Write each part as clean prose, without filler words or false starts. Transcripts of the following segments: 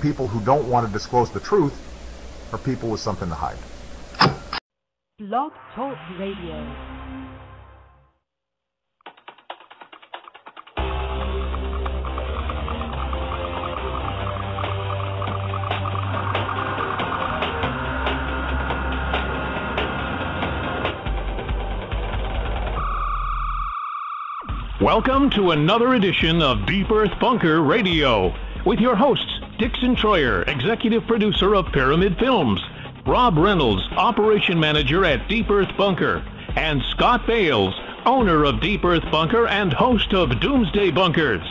people who don't want to disclose the truth are people with something to hide. Blog Talk Radio. Welcome to another edition of Deep Earth Bunker Radio with your hosts, Dixon Troyer, executive producer of Pyramid Films, Rob Reynolds, operation manager at Deep Earth Bunker, and Scott Bales, owner of Deep Earth Bunker and host of Doomsday Bunkers.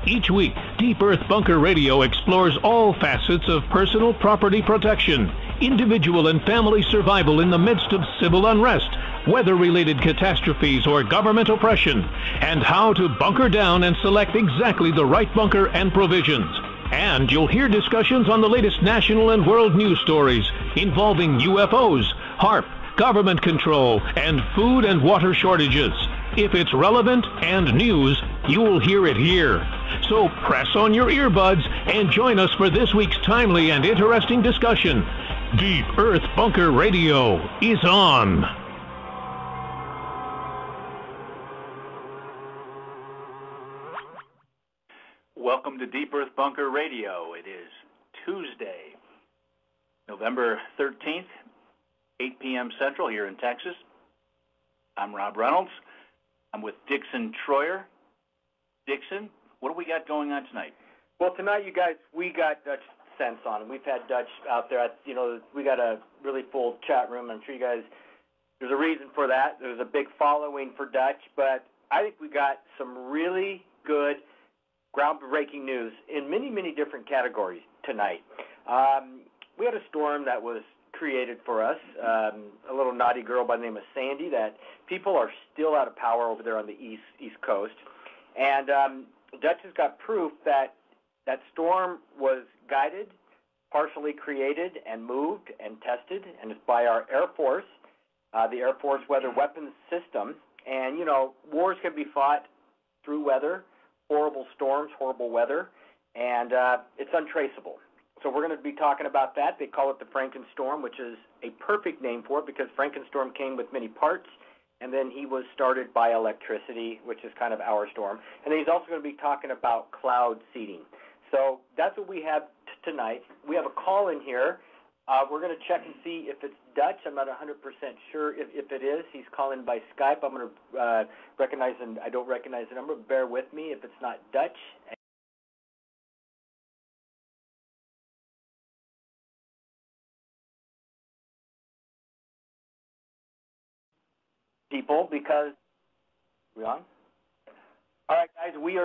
Each week, Deep Earth Bunker Radio explores all facets of personal property protection, individual and family survival in the midst of civil unrest, weather-related catastrophes, or government oppression, and how to bunker down and select exactly the right bunker and provisions. And you'll hear discussions on the latest national and world news stories involving UFOs, HAARP, government control, and food and water shortages. If it's relevant and news, you'll hear it here. So press on your earbuds and join us for this week's timely and interesting discussion. Deep Earth Bunker Radio is on. Welcome to Deep Earth Bunker Radio. It is Tuesday, November 13th, 8 p.m. Central here in Texas. I'm Rob Reynolds. I'm with Dixon Troyer. Dixon, what do we got going on tonight? Well, tonight, you guys, we got Dutchsinse on. We've had Dutch out there. We got a really full chat room. I'm sure you guys, there's a reason for that. There's a big following for Dutch, but I think we got some really good groundbreaking news in many, many different categories tonight. We had a storm that was created for us, a little naughty girl by the name of Sandy, that people are still out of power over there on the East Coast. And Dutch has got proof that that storm was guided, partially created, and moved and tested, and it's by our Air Force, the Air Force Weather Weapons System. And, wars can be fought through weather, horrible storms, horrible weather, and it's untraceable. So we're going to be talking about that. They call it the Frankenstorm, which is a perfect name for it because Frankenstorm came with many parts, and then he was started by electricity, which is kind of our storm. And then he's also going to be talking about cloud seeding. So that's what we have tonight. We have a call in here. We're going to check and see if it's Dutch. I'm not 100% sure if it is. He's calling by Skype. I'm going to recognize, and I don't recognize the number. Bear with me if it's not Dutch. People, because we on? All right, guys, we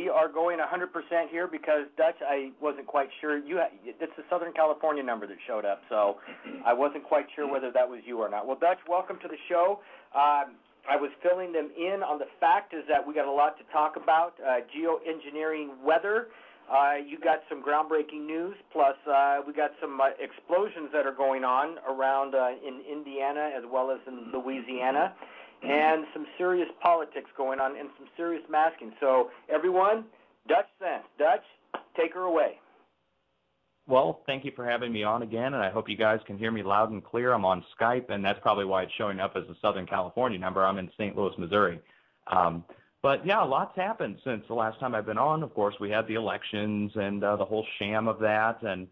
are going 100% here because Dutch, I wasn't quite sure. It's the Southern California number that showed up, so I wasn't quite sure whether that was you or not. Well, Dutch, welcome to the show. I was filling them in on the fact is that we got a lot to talk about, geoengineering weather. You got some groundbreaking news, plus we got some explosions that are going on around in Indiana as well as in Louisiana, and some serious politics going on and some serious masking. So, everyone, Dutchsinse. Dutch, take her away. Well, thank you for having me on again, and I hope you guys can hear me loud and clear. I'm on Skype, and that's probably why it's showing up as a Southern California number. I'm in St. Louis, Missouri. But, yeah, lots happened since the last time I've been on. Of course, we had the elections and the whole sham of that, and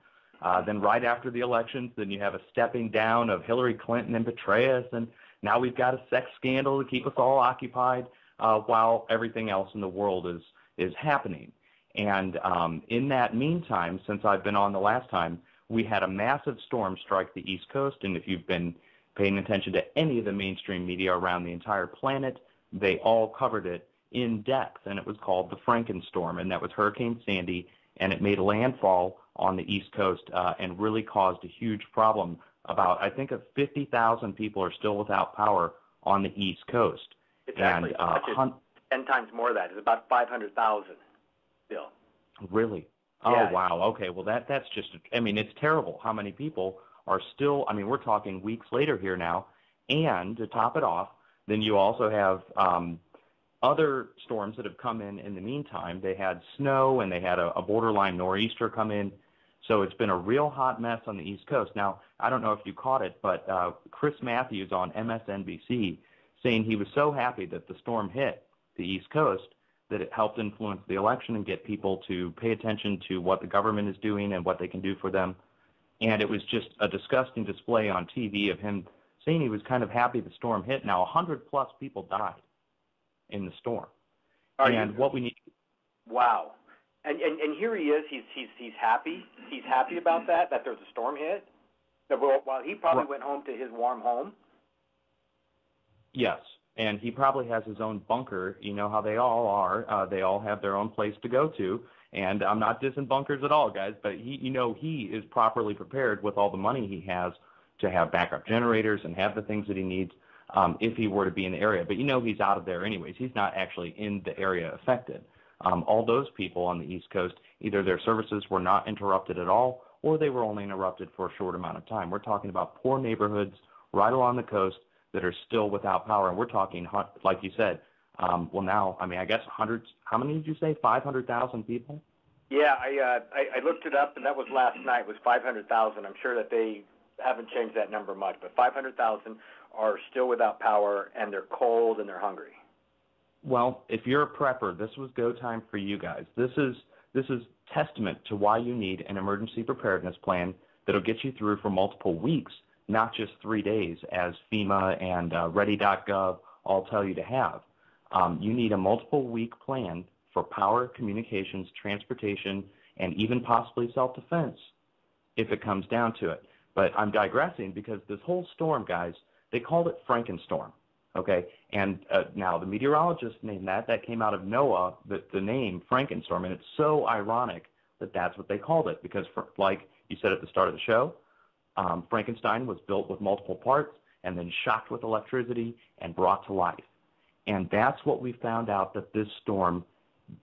then right after the elections, then you have a stepping down of Hillary Clinton and Petraeus, and now we've got a sex scandal to keep us all occupied while everything else in the world is happening. And in that meantime, since I've been on the last time, we had a massive storm strike the East Coast, and if you've been paying attention to any of the mainstream media around the entire planet, they all covered it in depth, and it was called the Frankenstorm, and that was Hurricane Sandy, and it made landfall on the East Coast and really caused a huge problem. About, I think, 50,000 people are still without power on the East Coast. It's actually 10 times more of that. It's about 500,000 still. Really? Yeah. Oh, wow. Okay, well, that's just, it's terrible how many people are still, we're talking weeks later here now, and to top it off, then you also have other storms that have come in the meantime. They had snow, and they had a borderline nor'easter come in. So it's been a real hot mess on the East Coast. Now, I don't know if you caught it, but Chris Matthews on MSNBC saying he was so happy that the storm hit the East Coast that it helped influence the election and get people to pay attention to what the government is doing and what they can do for them. And it was just a disgusting display on TV of him saying he was kind of happy the storm hit. Now, 100-plus people died in the storm. What we need. Wow. And here he is. He's happy. He's happy about that there's a storm hit. While he probably went home to his warm home. Yes, and he probably has his own bunker. You know how they all are. They all have their own place to go to. And I'm not dissing bunkers at all, guys, but he is properly prepared with all the money he has to have backup generators and have the things that he needs if he were to be in the area. But he's out of there anyways. He's not actually in the area affected. All those people on the East Coast, either their services were not interrupted at all or they were only interrupted for a short amount of time. We're talking about poor neighborhoods right along the coast that are still without power. And we're talking, like you said, I guess hundreds. How many did you say? 500,000 people? Yeah, I looked it up, and that was last night. It was 500,000. I'm sure that they haven't changed that number much, but 500,000 are still without power, and they're cold and they're hungry. Well, if you're a prepper, this was go time for you guys. This is testament to why you need an emergency preparedness plan that'll get you through for multiple weeks, not just 3 days, as FEMA and Ready.gov all tell you to have. You need a multiple-week plan for power, communications, transportation, and even possibly self-defense if it comes down to it. But I'm digressing because this whole storm, guys, they called it Frankenstorm, okay? And now the meteorologists named that. That came out of NOAA, the name Frankenstorm, and it's so ironic that that's what they called it because, like you said at the start of the show, Frankenstein was built with multiple parts and then shocked with electricity and brought to life. And that's what we found out that this storm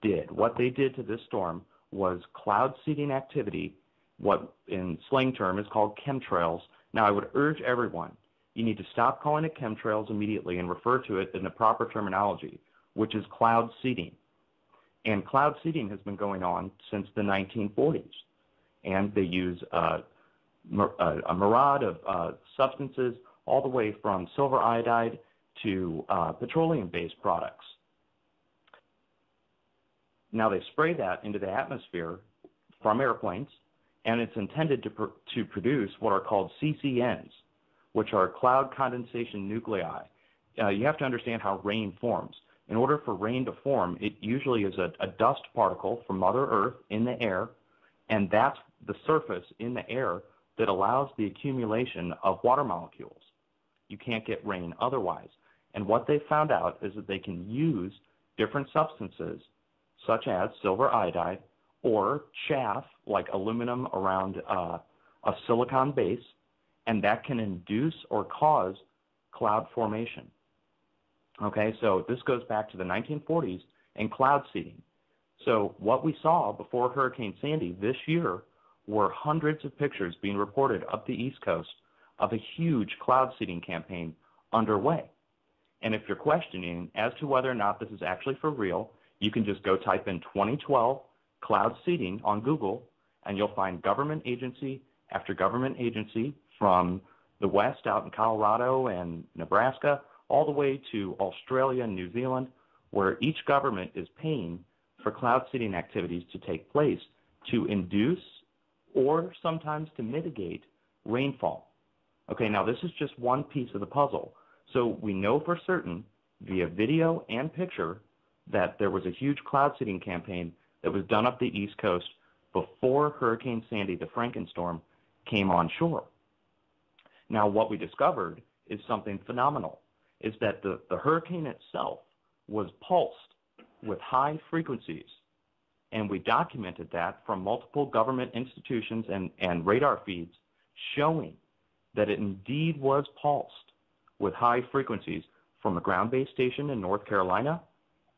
did. What they did to this storm was cloud seeding activity, what in slang term is called chemtrails. Now, I would urge everyone, you need to stop calling it chemtrails immediately and refer to it in the proper terminology, which is cloud seeding. And cloud seeding has been going on since the 1940s. And they use a myriad of substances all the way from silver iodide to petroleum-based products. Now, they spray that into the atmosphere from airplanes, and it's intended to produce what are called CCNs, which are cloud condensation nuclei. You have to understand how rain forms. In order for rain to form, it usually is a dust particle from Mother Earth in the air, and that's the surface in the air that allows the accumulation of water molecules. You can't get rain otherwise. And what they found out is that they can use different substances, such as silver iodide, or chaff, like aluminum around a silicon base, and that can induce or cause cloud formation. Okay, so this goes back to the 1940s and cloud seeding. So what we saw before Hurricane Sandy this year were hundreds of pictures being reported up the East Coast of a huge cloud seeding campaign underway. And if you're questioning as to whether or not this is actually for real, you can just go type in 2012 cloud seeding on Google, and you'll find government agency after government agency from the West out in Colorado and Nebraska all the way to Australia and New Zealand, where each government is paying for cloud seeding activities to take place to induce or sometimes to mitigate rainfall. Okay, now this is just one piece of the puzzle. So we know for certain via video and picture that there was a huge cloud seeding campaign that was done up the East Coast before Hurricane Sandy, the Frankenstorm, came on shore. Now, what we discovered is something phenomenal, is that the hurricane itself was pulsed with high frequencies, and we documented that from multiple government institutions and radar feeds showing that it indeed was pulsed with high frequencies from a ground-based station in North Carolina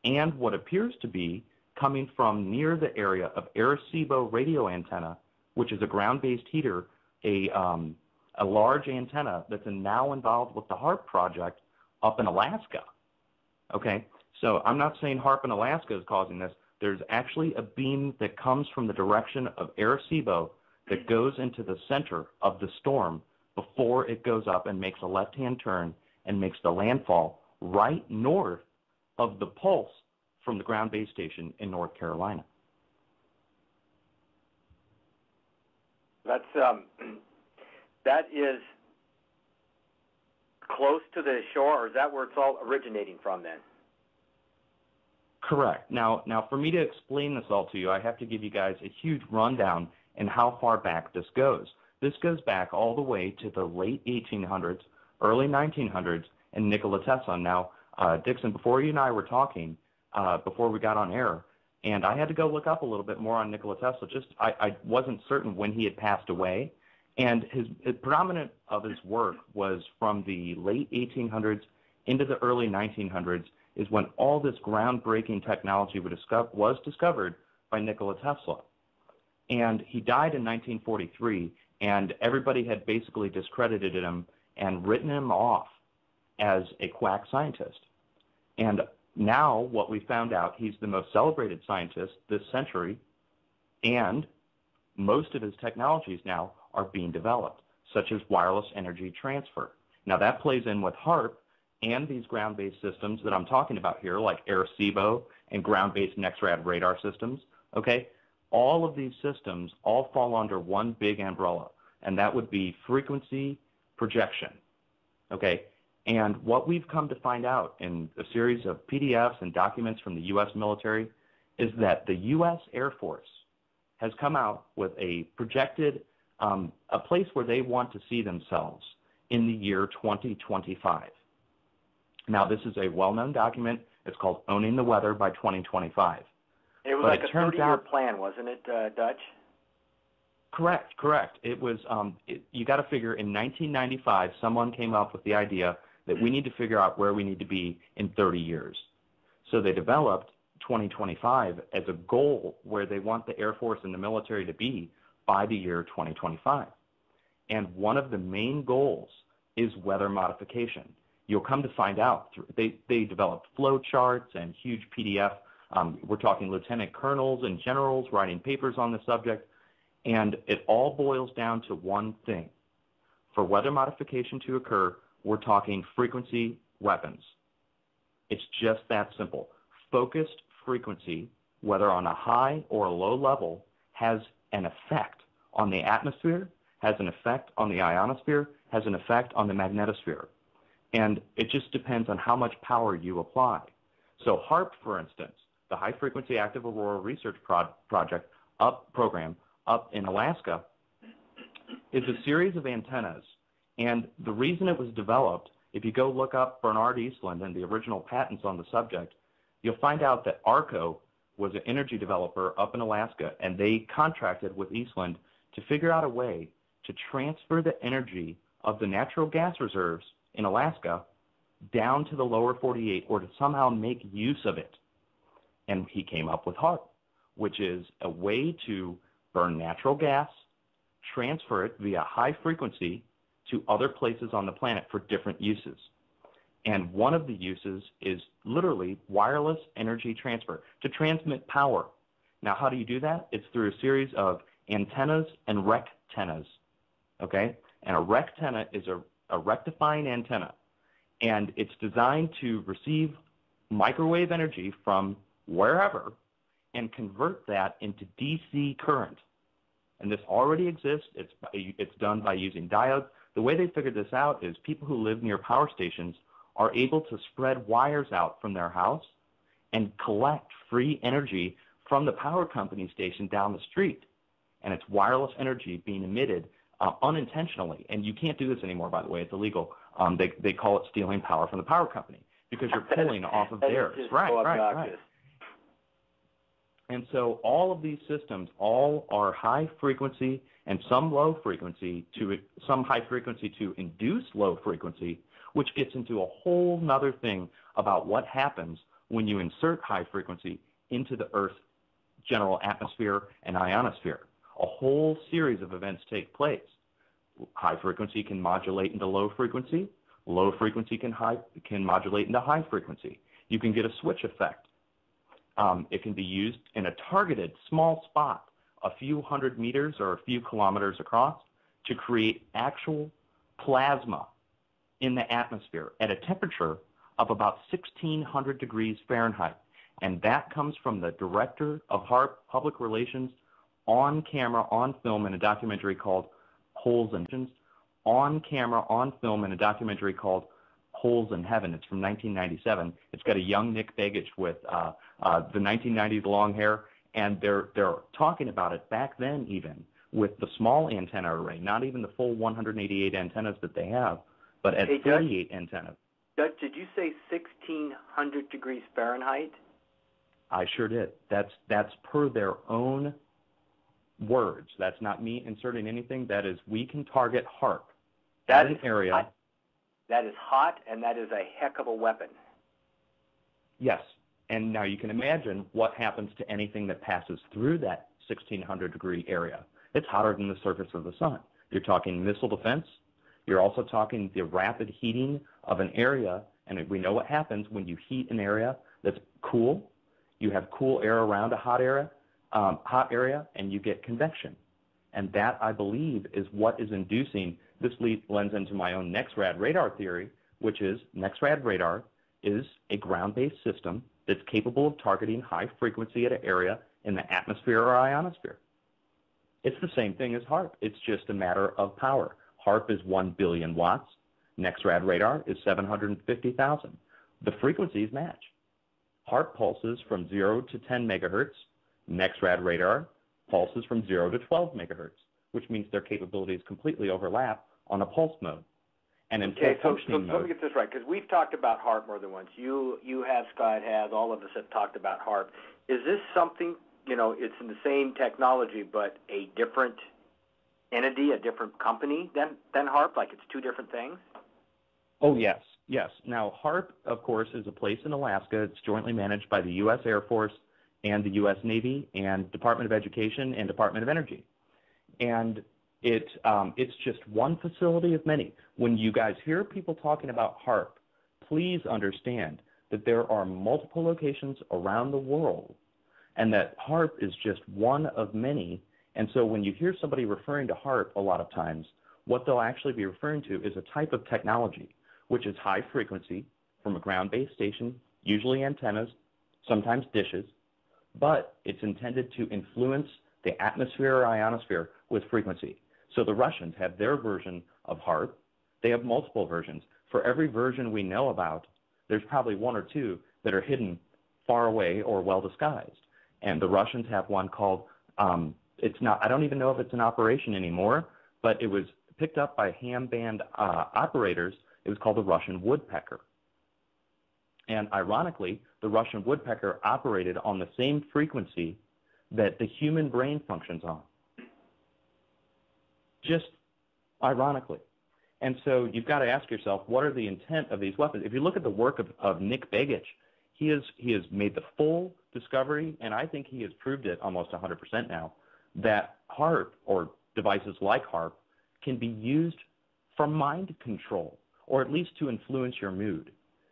and what appears to be coming from near the area of Arecibo radio antenna, which is a ground-based heater, a large antenna that's now involved with the HARP project up in Alaska. Okay, so I'm not saying HARP in Alaska is causing this. There's actually a beam that comes from the direction of Arecibo that goes into the center of the storm before it goes up and makes a left-hand turn and makes the landfall right north of the pulse from the ground base station in North Carolina. That is close to the shore, or is that where it's all originating from then? Correct. Now, for me to explain this all to you, I have to give you guys a huge rundown in how far back this goes. This goes back all the way to the late 1800s, early 1900s, and Nikola Tesla. Now, Dixon, before you and I were talking, before we got on air, and I had to go look up a little bit more on Nikola Tesla. I wasn't certain when he had passed away, and his predominant of his work was from the late 1800s into the early 1900s, is when all this groundbreaking technology was discovered by Nikola Tesla. And he died in 1943, and everybody had basically discredited him and written him off as a quack scientist. And now what we found out, he's the most celebrated scientist this century, and most of his technologies now are being developed, such as wireless energy transfer. Now that plays in with HAARP and these ground-based systems that I'm talking about here, like Arecibo and ground-based NexRad radar systems, okay? All of these systems all fall under one big umbrella, and that would be frequency projection, okay? And what we've come to find out in a series of PDFs and documents from the U.S. military is that the U.S. Air Force has come out with a projected, a place where they want to see themselves in the year 2025. Now, this is a well-known document. It's called Owning the Weather by 2025. It was like a 30-year plan, wasn't it, Dutch? Correct. It was, you got to figure in 1995, someone came up with the idea that we need to figure out where we need to be in 30 years. So they developed 2025 as a goal where they want the Air Force and the military to be by the year 2025. And one of the main goals is weather modification. You'll come to find out, they developed flow charts and huge PDF. We're talking lieutenant colonels and generals writing papers on the subject, and it all boils down to one thing. For weather modification to occur, we're talking frequency weapons. It's just that simple. Focused frequency, whether on a high or a low level, has an effect on the atmosphere, has an effect on the ionosphere, has an effect on the magnetosphere. And it just depends on how much power you apply. So HAARP, for instance, the High Frequency Active Aurora Research Project program up in Alaska, is a series of antennas. And the reason it was developed, if you go look up Bernard Eastland and the original patents on the subject, you'll find out that ARCO was an energy developer up in Alaska, and they contracted with Eastland to figure out a way to transfer the energy of the natural gas reserves in Alaska down to the lower 48, or to somehow make use of it. And he came up with HAARP, which is a way to burn natural gas, transfer it via high frequency to other places on the planet for different uses. And one of the uses is literally wireless energy transfer, to transmit power. Now, how do you do that? It's through a series of antennas and rectennas, okay? And a rectenna is a rectifying antenna, and it's designed to receive microwave energy from wherever and convert that into DC current. And this already exists. It's done by using diodes. The way they figured this out is people who live near power stations are able to spread wires out from their house and collect free energy from the power company station down the street. And it's wireless energy being emitted unintentionally. And you can't do this anymore, by the way. It's illegal. They call it stealing power from the power company because you're pulling off of theirs. Right. And so all of these systems, all are high frequency and some low frequency some high frequency to induce low frequency, which gets into a whole nother thing about what happens when you insert high frequency into the Earth's general atmosphere and ionosphere. A whole series of events take place. High frequency can modulate into low frequency. Low frequency can modulate into high frequency. You can get a switch effect. It can be used in a targeted small spot a few hundred meters or a few kilometers across to create actual plasma in the atmosphere at a temperature of about 1,600 degrees Fahrenheit. And that comes from the director of HAARP Public Relations on camera, on film in a documentary called Holes in Heaven. On camera, on film in a documentary called Holes in Heaven. It's from 1997. It's got a young Nick Begich with the 1990s long hair, and they're talking about it back then even with the small antenna array, not even the full 188 antennas that they have, but at 48 antennas. Dutch, did you say 1,600 degrees Fahrenheit? I sure did. That's per their own words. That's not me inserting anything. That is, we can target HAARP. That is an area. Hot. That is hot, and that is a heck of a weapon. Yes. And now you can imagine what happens to anything that passes through that 1,600-degree area. It's hotter than the surface of the sun. You're talking missile defense. You're also talking the rapid heating of an area, and we know what happens when you heat an area that's cool. You have cool air around a hot area, and you get convection. And that, I believe, is what is inducing, this lends into my own NEXRAD radar theory, which is NEXRAD radar is a ground-based system that's capable of targeting high frequency at an area in the atmosphere or ionosphere. It's the same thing as HAARP. It's just a matter of power. HAARP is 1 billion watts. NEXRAD radar is 750,000. The frequencies match. HAARP pulses from 0 to 10 megahertz. NEXRAD radar pulses from 0 to 12 megahertz, which means their capabilities completely overlap on a pulse mode. And in full functioning mode, let me get this right, because we've talked about HAARP more than once. You have, Scott has, all of us have talked about HAARP. Is this something, it's in the same technology, but a different entity, a different company than HAARP? Like it's two different things? Oh, yes. Yes. Now, HAARP, of course, is a place in Alaska. It's jointly managed by the U.S. Air Force and the U.S. Navy and Department of Education and Department of Energy. And it's just one facility of many. When you guys hear people talking about HAARP, please understand that there are multiple locations around the world and that HAARP is just one of many. And so when you hear somebody referring to HAARP a lot of times, what they'll actually be referring to is a type of technology, which is high frequency from a ground-based station, usually antennas, sometimes dishes, but it's intended to influence the atmosphere or ionosphere with frequency. So the Russians have their version of HAARP. They have multiple versions. For every version we know about, there's probably one or two that are hidden far away or well disguised. And the Russians have one called, I don't even know if it's in operation anymore, but it was picked up by ham band operators. It was called the Russian woodpecker. And ironically, the Russian woodpecker operated on the same frequency that the human brain functions on. Just ironically. And so you've got to ask yourself, what are the intent of these weapons? If you look at the work of Nick Begich, he has made the full discovery, and I think he has proved it almost 100% now, that HAARP, or devices like HAARP, can be used for mind control, or at least to influence your mood,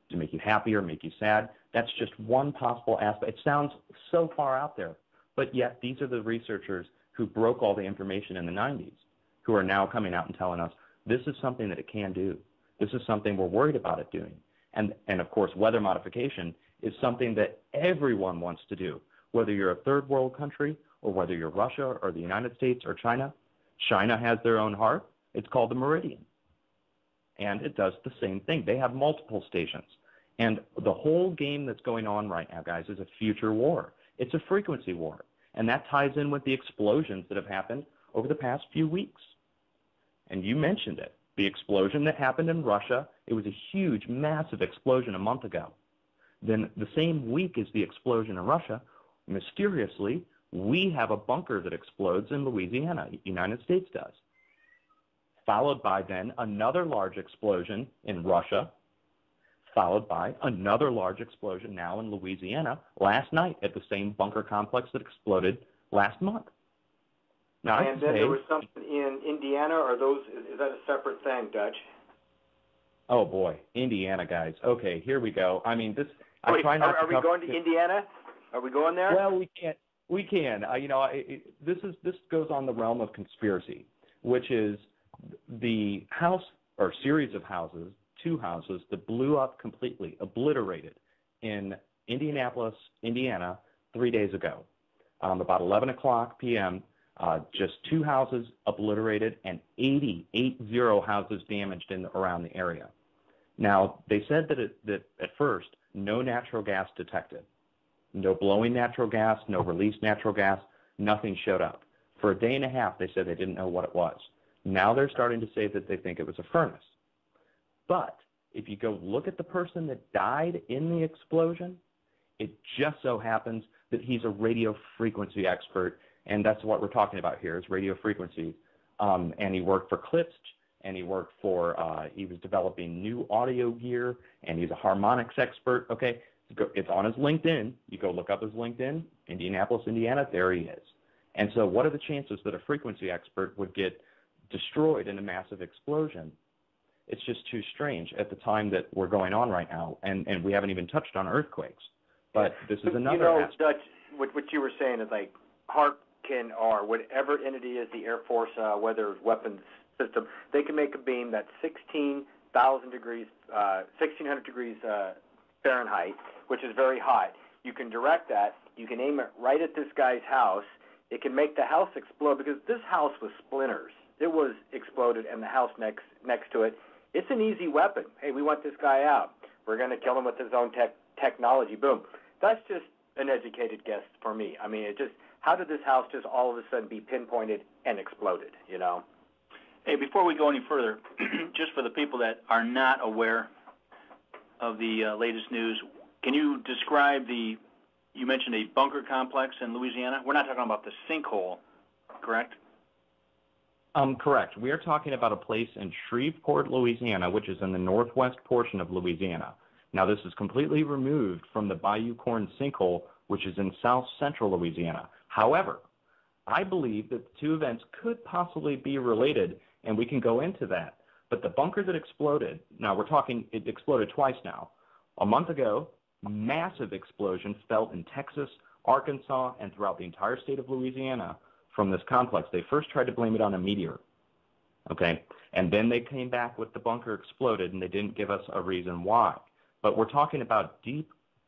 to make you happy or make you sad. That's just one possible aspect. It sounds so far out there, but yet these are the researchers who broke all the information in the 90s, who are now coming out and telling us this is something that it can do. This is something we're worried about it doing. And of course, weather modification is something that everyone wants to do, whether you're a third world country or whether you're Russia or the United States or China. China has their own HAARP. It's called the Meridian. And it does the same thing. They have multiple stations. And the whole game that's going on right now, guys, is a future war. It's a frequency war. And that ties in with the explosions that have happened over the past few weeks. And you mentioned it. The explosion that happened in Russia, it was a huge, massive explosion a month ago. Then the same week as the explosion in Russia, mysteriously, we have a bunker that explodes in Louisiana. The United States does. Followed by then another large explosion in Russia, followed by another large explosion now in Louisiana last night at the same bunker complex that exploded last month. Now, and then there was something in Indiana, or is that a separate thing, Dutch? Oh boy, Indiana, guys. Okay, here we go. I mean, this. Wait, are we going to Indiana? Are we going there? Well, we can't. We can. This goes on the realm of conspiracy, which is the house or series of houses, 2 houses that blew up completely, obliterated in Indianapolis, Indiana, 3 days ago. About 11 o'clock p.m., just 2 houses obliterated and 80 houses damaged around the area. Now, they said that at first, no natural gas detected. No blowing natural gas, no released natural gas, nothing showed up. For a day and a half, they said they didn't know what it was. Now they're starting to say that they think it was a furnace. But if you go look at the person that died in the explosion, it just so happens that he's a radio frequency expert, and that's what we're talking about here is radio frequencies. And he worked for Klipsch, and he worked for, he was developing new audio gear, and he's a harmonics expert, okay? It's on his LinkedIn. You go look up his LinkedIn, Indianapolis, Indiana, there he is. And so what are the chances that a frequency expert would get destroyed in a massive explosion? It's just too strange at the time that we're going on right now, and we haven't even touched on earthquakes. But this is another aspect. Dutch, what you were saying is like Harkin or whatever entity is the Air Force, weather weapons system, they can make a beam that's 16,000 degrees, 1,600 degrees Fahrenheit, which is very hot. You can direct that. You can aim it right at this guy's house. It can make the house explode because this house was splinters. It was exploded, and the house next to it. It's an easy weapon. Hey, we want this guy out. We're going to kill him with his own technology. Boom. That's just an educated guess for me. I mean, how did this house just all of a sudden be pinpointed and exploded, you know? Hey, before we go any further, just for the people that are not aware of the latest news, can you describe you mentioned a bunker complex in Louisiana? We're not talking about the sinkhole, correct? Correct. We are talking about a place in Shreveport, Louisiana, which is in the northwest portion of Louisiana. Now, this is completely removed from the Bayou Corn sinkhole, which is in south central Louisiana. However, I believe that the 2 events could possibly be related, and we can go into that. But the bunker that exploded, now we're talking, it exploded twice now. A month ago, massive explosion felt in Texas, Arkansas, and throughout the entire state of Louisiana from this complex. They first tried to blame it on a meteor, okay? And then they came back with the bunker exploded, and they didn't give us a reason why. But we're talking about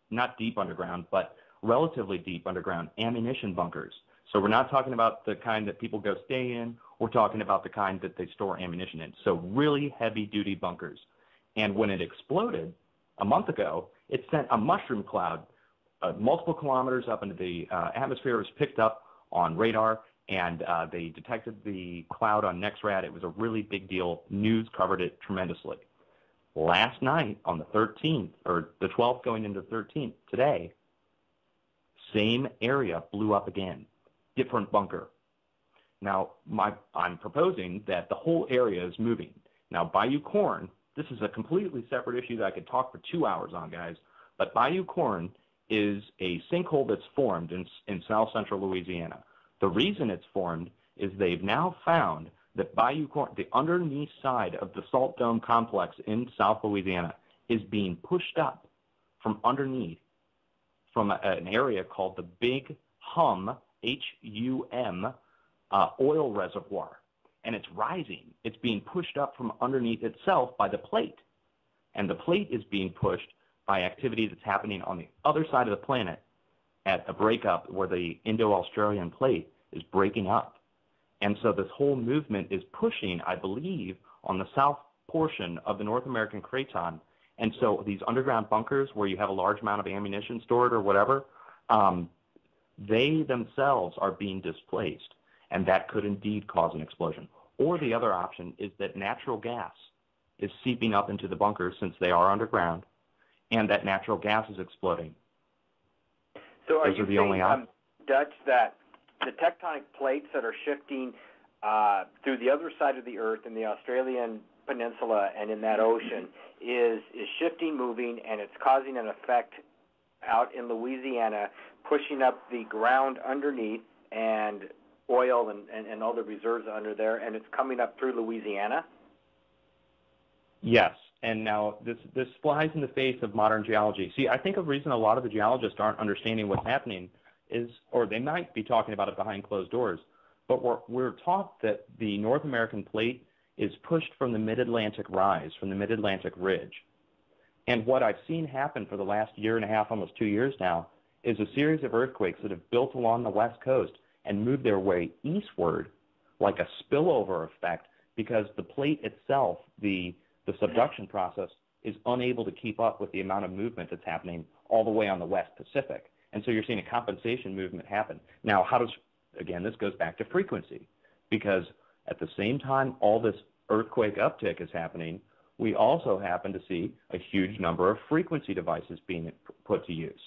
not deep underground, but relatively deep underground ammunition bunkers. So we're not talking about the kind that people go stay in. We're talking about the kind that they store ammunition in. So really heavy-duty bunkers. And when it exploded a month ago, it sent a mushroom cloud multiple kilometers up into the atmosphere. It was picked up on radar, and they detected the cloud on NEXRAD. It was a really big deal. News covered it tremendously. Last night, on the 13th, or the 12th going into the 13th, today, same area blew up again, different bunker. Now, I'm proposing that the whole area is moving. Now, Bayou Corn, this is a completely separate issue that I could talk for 2 hours on, guys, but Bayou Corn is a sinkhole that's formed in south central Louisiana. The reason it's formed is they've now found that Bayou Corn, the underneath side of the Salt Dome complex in South Louisiana, is being pushed up from underneath from an area called the Big Hum, H-U-M, oil reservoir. And it's rising. It's being pushed up from underneath itself by the plate. And the plate is being pushed by activity that's happening on the other side of the planet at a breakup where the Indo-Australian plate is breaking up. And so this whole movement is pushing, I believe, on the south portion of the North American craton. And so these underground bunkers where you have a large amount of ammunition stored or whatever, they themselves are being displaced. And that could indeed cause an explosion. Or the other option is that natural gas is seeping up into the bunkers since they are underground, and that natural gas is exploding. So are Those you are the saying, only options. Dutch, that the tectonic plates that are shifting through the other side of the Earth in the Australian peninsula and in that ocean is shifting, moving, and it's causing an effect out in Louisiana, pushing up the ground underneath and oil and all the reserves under there, and it's coming up through Louisiana? Yes, and now this flies in the face of modern geology. See, I think a reason a lot of the geologists aren't understanding what's happening is, or they might be talking about it behind closed doors, but we're taught that the North American plate is pushed from the mid-Atlantic rise, from the mid-Atlantic ridge. And what I've seen happen for the last year and a half, almost 2 years now, is a series of earthquakes that have built along the west coast and moved their way eastward like a spillover effect, because the plate itself, the subduction process, is unable to keep up with the amount of movement that's happening all the way on the West Pacific. And so you're seeing a compensation movement happen. Now, again, this goes back to frequency, because at the same time all this earthquake uptick is happening, we also happen to see a huge number of frequency devices being put to use.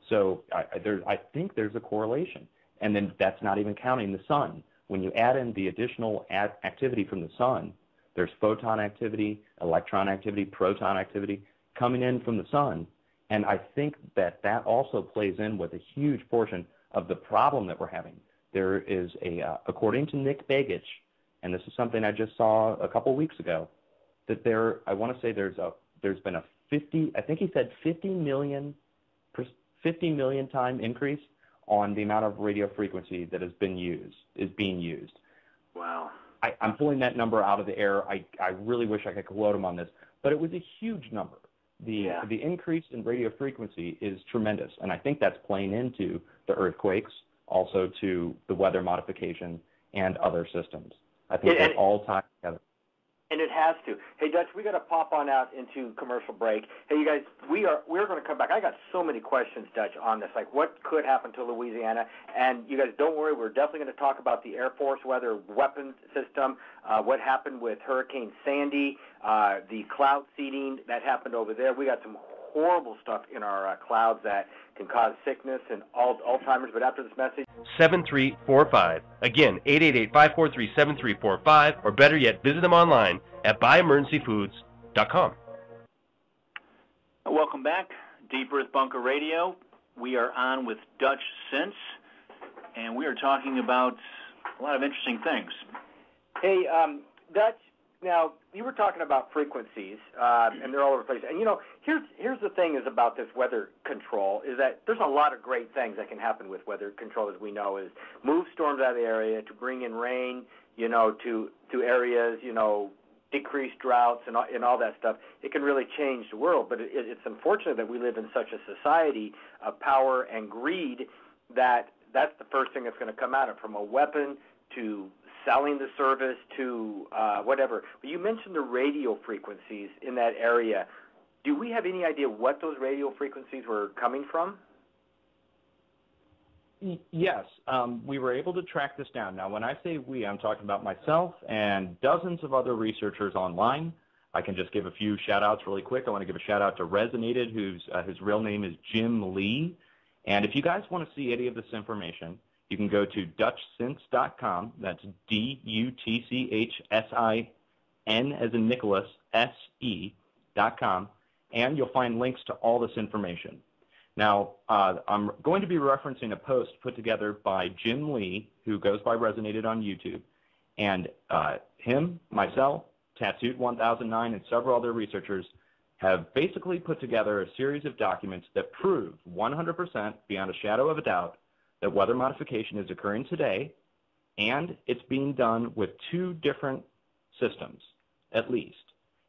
So I think there's a correlation. And then that's not even counting the sun. When you add in the additional activity from the sun, there's photon activity, electron activity, proton activity coming in from the sun. And I think that also plays in with a huge portion of the problem that we're having. There is according to Nick Begich, and this is something I just saw a couple weeks ago, that I want to say there's been a 50 million time increase on the amount of radio frequency that is being used. Wow. I'm pulling that number out of the air. I really wish I could quote him on this, but it was a huge number. The increase in radio frequency is tremendous, and I think that's playing into the earthquakes, also to the weather modification and other systems. I think they're all tied together. And it has to. Hey, Dutch, we got to pop on out into commercial break. Hey, you guys, we're going to come back. I got so many questions, Dutch, on this. Like, what could happen to Louisiana? And you guys, don't worry. We're definitely going to talk about the Air Force weather weapons system, what happened with Hurricane Sandy, the cloud seeding that happened over there. We got some horrible stuff in our clouds that can cause sickness and Alzheimer's. But after this message, 7345. Again, 888-543-7345, or better yet, visit them online at buyemergencyfoods.com. Welcome back, Deep Earth Bunker Radio. We are on with Dutchsinse, and we are talking about a lot of interesting things. Hey, Dutch, now you were talking about frequencies, and they're all over the place. And here's the thing is about this weather control is that there's a lot of great things that can happen with weather control, as we know, is move storms out of the area, to bring in rain, to areas, decrease droughts and all that stuff. It can really change the world, but it's unfortunate that we live in such a society of power and greed that that's the first thing that's going to come out of, from a weapon to selling the service to whatever. But you mentioned the radio frequencies in that area. Do we have any idea what those radio frequencies were coming from? Yes, we were able to track this down. Now, when I say we, I'm talking about myself and dozens of other researchers online. I can just give a few shout-outs really quick. I want to give a shout-out to Resonated, his real name is Jim Lee. And if you guys want to see any of this information, you can go to Dutchsinse.com. That's DUTCHSIN as in Nicholas, SE.com, and you'll find links to all this information. Now, I'm going to be referencing a post put together by Jim Lee, who goes by Resonated on YouTube, and him, myself, Tattooed 1009, and several other researchers have basically put together a series of documents that prove 100% beyond a shadow of a doubt that weather modification is occurring today, and it's being done with two different systems, at least.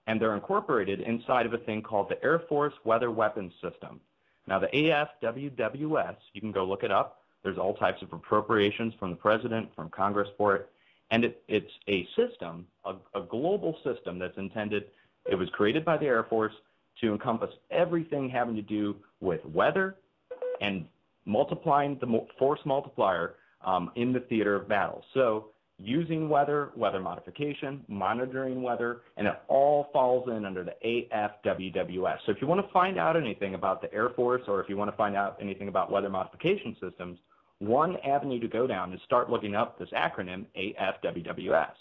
And they're incorporated inside of a thing called the Air Force Weather Weapons System. Now, the AFWWS, you can go look it up. There's all types of appropriations from the president, from Congress for it. And it's a system, a global system that's intended, it was created by the Air Force to encompass everything having to do with weather and multiplying the force multiplier in the theater of battle. So using weather modification, monitoring weather, and it all falls in under the AFWWS. So if you want to find out anything about the Air Force, or if you want to find out anything about weather modification systems, one avenue to go down is start looking up this acronym AFWWS.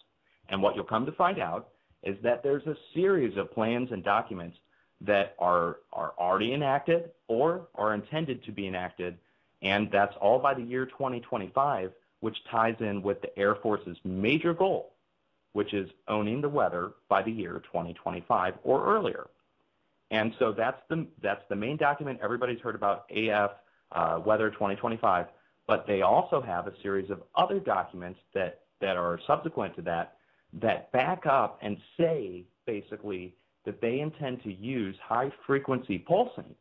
And what you'll come to find out is that there's a series of plans and documents that are already enacted or are intended to be enacted, and that's all by the year 2025, which ties in with the Air Force's major goal, which is owning the weather by the year 2025 or earlier. And so that's the main document everybody's heard about, Weather 2025. But they also have a series of other documents that are subsequent to that back up and say, basically, that they intend to use high-frequency pulsing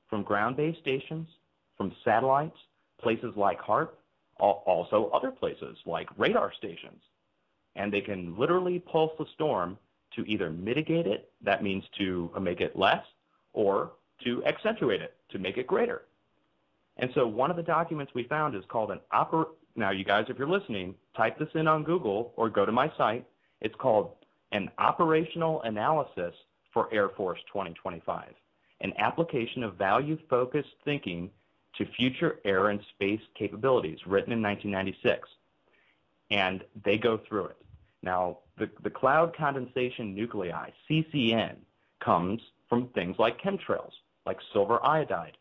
from ground-based stations, from satellites, places like HARP, also other places like radar stations. And they can literally pulse the storm to either mitigate it, that means to make it less, or to accentuate it, to make it greater. And so one of the documents we found is called now you guys, if you're listening, type this in on Google or go to my site. It's called an Operational Analysis for Air Force 2025, an application of value-focused thinking to future air and space capabilities, written in 1996. And they go through it. Now, the cloud condensation nuclei, CCN, comes from things like chemtrails, like silver iodide.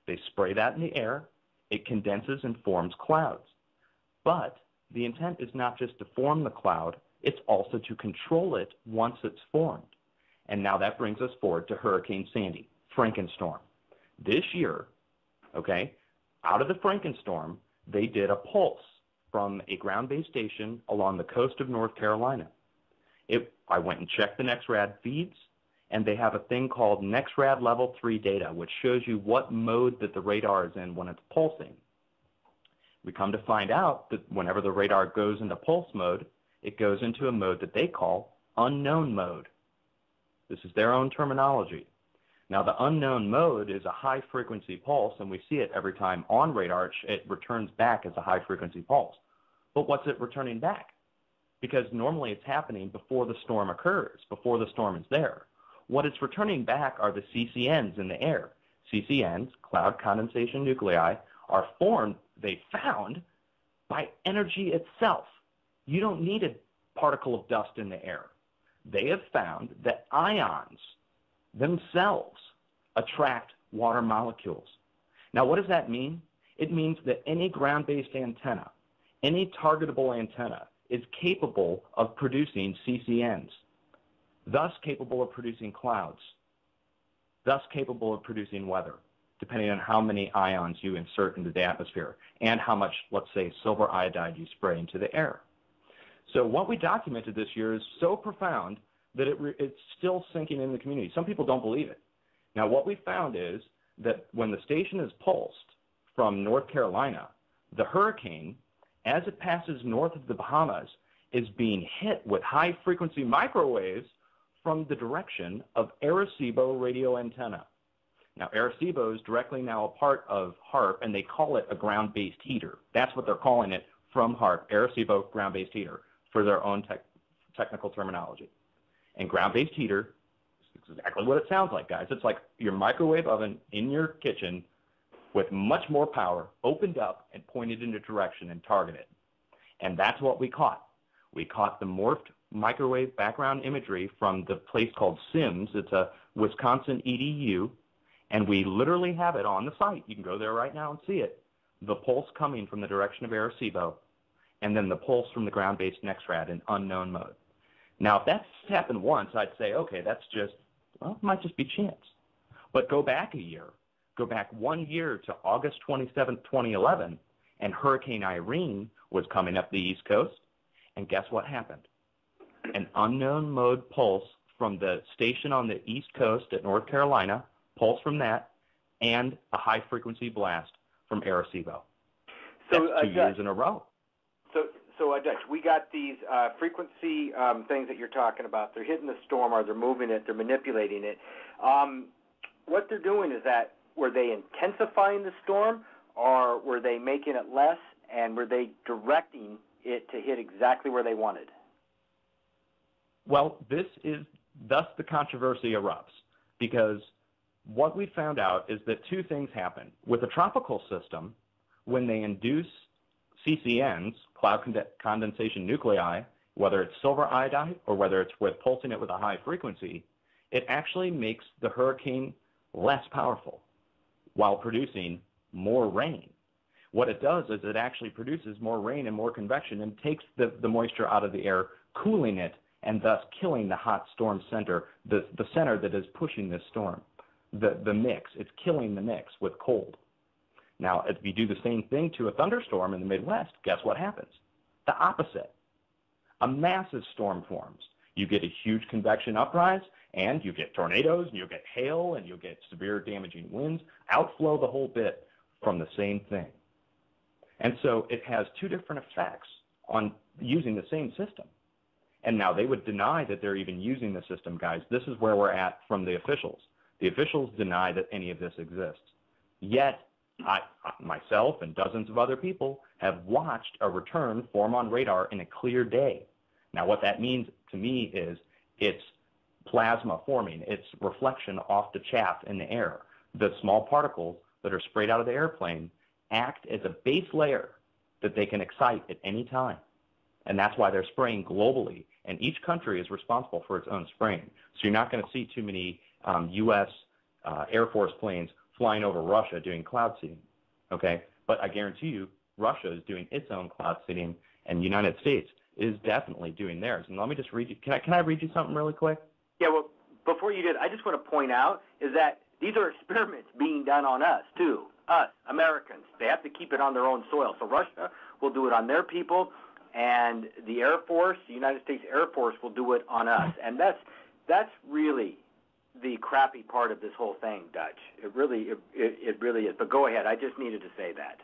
They spray that in the air, it condenses and forms clouds. But the intent is not just to form the cloud, it's also to control it once it's formed. And now that brings us forward to Hurricane Sandy, Frankenstorm. This year, okay, out of the Frankenstorm, they did a pulse from a ground-based station along the coast of North Carolina. I went and checked the NEXRAD feeds, and they have a thing called NEXRAD Level 3 data, which shows you what mode that the radar is in when it's pulsing. We come to find out that whenever the radar goes into pulse mode, it goes into a mode that they call unknown mode. This is their own terminology. Now, the unknown mode is a high-frequency pulse, and we see it every time on radar. It returns back as a high-frequency pulse. But what's it returning back? Because normally it's happening before the storm occurs, before the storm is there. What it's returning back are the CCNs in the air. CCNs, cloud condensation nuclei, are formed, they found, by energy itself. You don't need a particle of dust in the air. They have found that ions themselves attract water molecules. Now, what does that mean? It means that any ground-based antenna, any targetable antenna, is capable of producing CCNs, thus capable of producing clouds, thus capable of producing weather, depending on how many ions you insert into the atmosphere and how much, let's say, silver iodide you spray into the air. So what we documented this year is so profound that it's still sinking in the community. Some people don't believe it. Now, what we found is that when the station is pulsed from North Carolina, the hurricane, as it passes north of the Bahamas, is being hit with high-frequency microwaves from the direction of Arecibo radio antenna. Now, Arecibo is directly now a part of HARP, and they call it a ground-based heater. That's what they're calling it from HARP, Arecibo ground-based heater, for their own technical terminology. And ground-based heater is exactly what it sounds like, guys. It's like your microwave oven in your kitchen with much more power, opened up and pointed in a direction and targeted. And that's what we caught. We caught the morphed microwave background imagery from the place called SIMS. It's a Wisconsin EDU, and we literally have it on the site. You can go there right now and see it. The pulse coming from the direction of Arecibo, and then the pulse from the ground-based NEXRAD in unknown mode. Now, if that's happened once, I'd say, okay, that's just, well, it might just be chance. But go back a year. Go back 1 year to August 27, 2011, and Hurricane Irene was coming up the East Coast, and guess what happened? An unknown mode pulse from the station on the East Coast at North Carolina, pulse from that, and a high-frequency blast from Arecibo. That's 2 years in a row. So Dutch, we got these frequency things that you're talking about. They're hitting the storm, or they're moving it, they're manipulating it. What they're doing is that, were they intensifying the storm, or were they making it less, and were they directing it to hit exactly where they wanted? Well, thus the controversy erupts, because what we found out is that two things happen. With a tropical system, when they induce CCNs, cloud condensation nuclei, whether it's silver iodide or whether it's with pulsing it with a high frequency, it actually makes the hurricane less powerful while producing more rain. What it does is it actually produces more rain and more convection and takes the moisture out of the air, cooling it, and thus killing the hot storm center, the center that is pushing this storm, the mix. It's killing the mix with cold. Now, if you do the same thing to a thunderstorm in the Midwest, guess what happens? The opposite. A massive storm forms. You get a huge convection uprise, and you get tornadoes, and you'll get hail, and you'll get severe damaging winds, outflow the whole bit from the same thing. And so it has two different effects on using the same system. And now they would deny that they're even using the system, guys. This is where we're at from the officials. The officials deny that any of this exists. Yet, I myself and dozens of other people have watched a return form on radar in a clear day. Now, what that means to me is it's plasma forming. It's reflection off the chaff in the air. The small particles that are sprayed out of the airplane act as a base layer that they can excite at any time. And that's why they're spraying globally. And each country is responsible for its own spraying. So you're not going to see too many U.S. Air Force planes flying over Russia doing cloud seeding, okay? But I guarantee you, Russia is doing its own cloud seeding, and the United States is definitely doing theirs. And let me just read you. Can I read you something really quick? Yeah, well, before you did, I just want to point out is that these are experiments being done on us, too. Us, Americans. They have to keep it on their own soil. So Russia will do it on their people, and the Air Force, the United States Air Force, will do it on us. And that's really the crappy part of this whole thing, Dutch. It really is. But go ahead. I just needed to say that.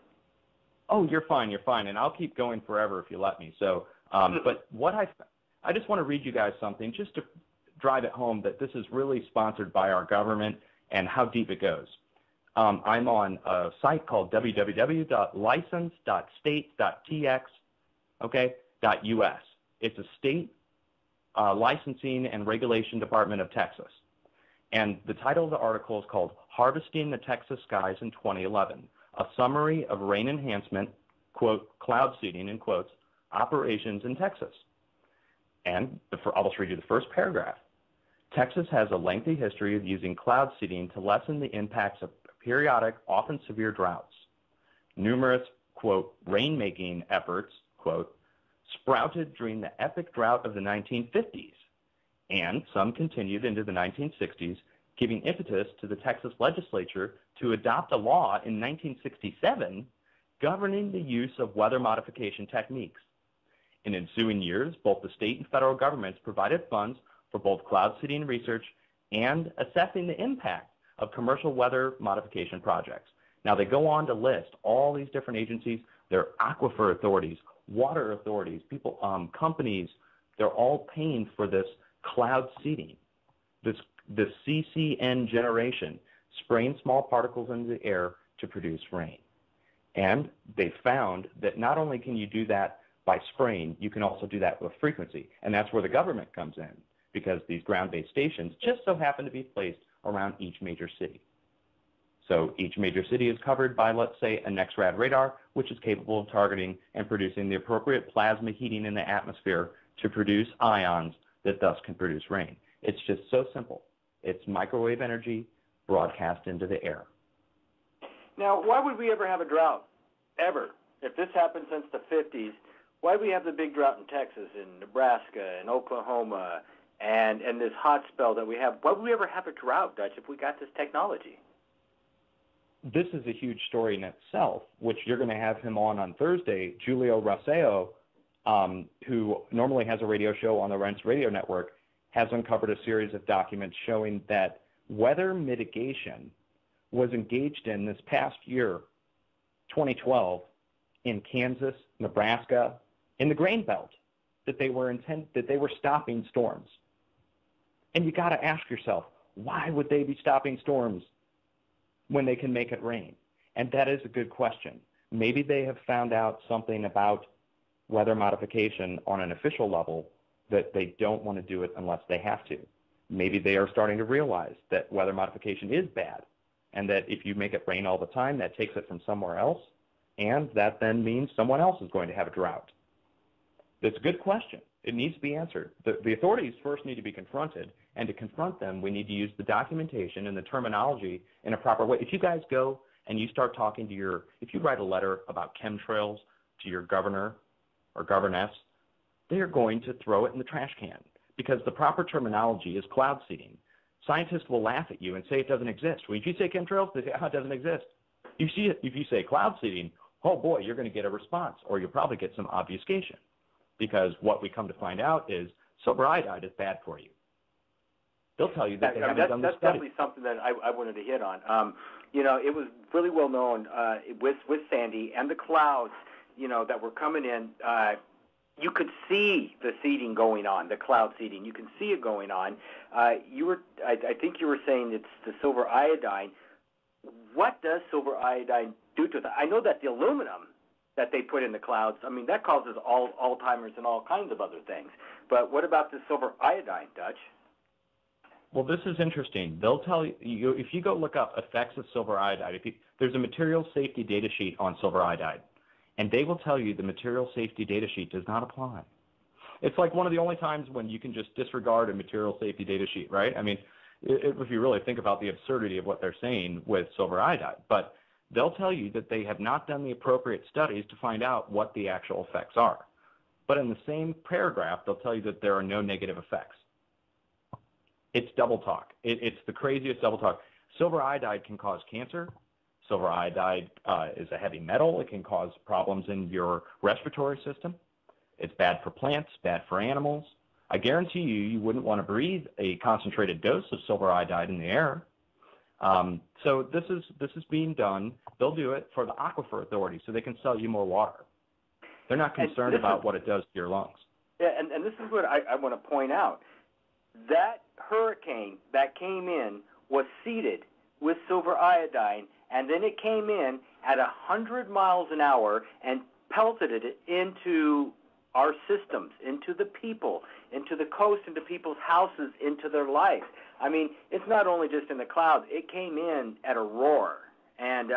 Oh, you're fine, and I'll keep going forever if you let me. So, but what I just want to read you guys something just to drive it home that this is really sponsored by our government and how deep it goes. I'm on a site called www.license.state.tx, okay, .us. It's a state licensing and regulation department of Texas. And the title of the article is called Harvesting the Texas Skies in 2011, a summary of rain enhancement, quote, cloud seeding, in quotes, operations in Texas. And I'll just read you the first paragraph. Texas has a lengthy history of using cloud seeding to lessen the impacts of periodic, often severe droughts. Numerous, quote, rainmaking efforts, quote, sprouted during the epic drought of the 1950s, and some continued into the 1960s, giving impetus to the Texas legislature to adopt a law in 1967 governing the use of weather modification techniques. In ensuing years, both the state and federal governments provided funds for both cloud seeding research and assessing the impact of commercial weather modification projects. Now, they go on to list all these different agencies. They're aquifer authorities, water authorities, people, companies. They're all paying for this cloud seeding, this CCN generation, spraying small particles into the air to produce rain. And they found that not only can you do that by spraying, you can also do that with frequency. And that's where the government comes in, because these ground-based stations just so happen to be placed around each major city. So each major city is covered by, let's say, a NEXRAD radar, which is capable of targeting and producing the appropriate plasma heating in the atmosphere to produce ions that thus can produce rain. It's just so simple. It's microwave energy broadcast into the air. Now, why would we ever have a drought? Ever? If this happened since the 50s, why do we have the big drought in Texas, in Nebraska, in Oklahoma, and this hot spell that we have? Why would we ever have a drought, Dutch, if we got this technology? This is a huge story in itself, which you're going to have him on Thursday, Julio Rosseo, who normally has a radio show on the Rense Radio Network, has uncovered a series of documents showing that weather mitigation was engaged in this past year, 2012, in Kansas, Nebraska, in the grain belt, that they were stopping storms. And you got to ask yourself, why would they be stopping storms when they can make it rain? And that is a good question. Maybe they have found out something about weather modification on an official level that they don't want to do it unless they have to. Maybe they are starting to realize that weather modification is bad, and that if you make it rain all the time, that takes it from somewhere else, and that then means someone else is going to have a drought. That's a good question. It needs to be answered. The authorities first need to be confronted, and to confront them, we need to use the documentation and the terminology in a proper way. If you guys go and you start talking to if you write a letter about chemtrails to your governor or governess, they are going to throw it in the trash can, because the proper terminology is cloud seeding. Scientists will laugh at you and say it doesn't exist. When you say chemtrails, they say, it doesn't exist. If you say cloud seeding, oh boy, you're going to get a response, or you'll probably get some obfuscation, because what we come to find out is silver iodide is bad for you. They'll tell you that they haven't done the study. That's definitely something that I wanted to hit on. It was really well known with Sandy and the clouds, that were coming in. You could see the seeding going on, the cloud seeding. You can see it going on. I think you were saying it's the silver iodine. What does silver iodine do to it? I know that the aluminum that they put in the clouds, that causes Alzheimer's and all kinds of other things. But what about the silver iodine, Dutch? Well, this is interesting. They'll tell you, if you go look up effects of silver iodide, there's a material safety data sheet on silver iodide, and they will tell you the material safety data sheet does not apply. It's like one of the only times when you can just disregard a material safety data sheet, right? If you really think about the absurdity of what they're saying with silver iodide. But they'll tell you that they have not done the appropriate studies to find out what the actual effects are. But in the same paragraph, they'll tell you that there are no negative effects. It's double talk. It's the craziest double talk. Silver iodide can cause cancer. Silver iodide is a heavy metal. It can cause problems in your respiratory system. It's bad for plants, bad for animals. I guarantee you wouldn't want to breathe a concentrated dose of silver iodide in the air. So this is being done. They'll do it for the Aquifer Authority so they can sell you more water. They're not concerned about what it does to your lungs. Yeah, and this is what I want to point out. That hurricane that came in was seeded with silver iodine, and then it came in at 100 miles an hour and pelted it into our systems, into the people, into the coast, into people's houses, into their life. It's not only just in the clouds. It came in at a roar. And,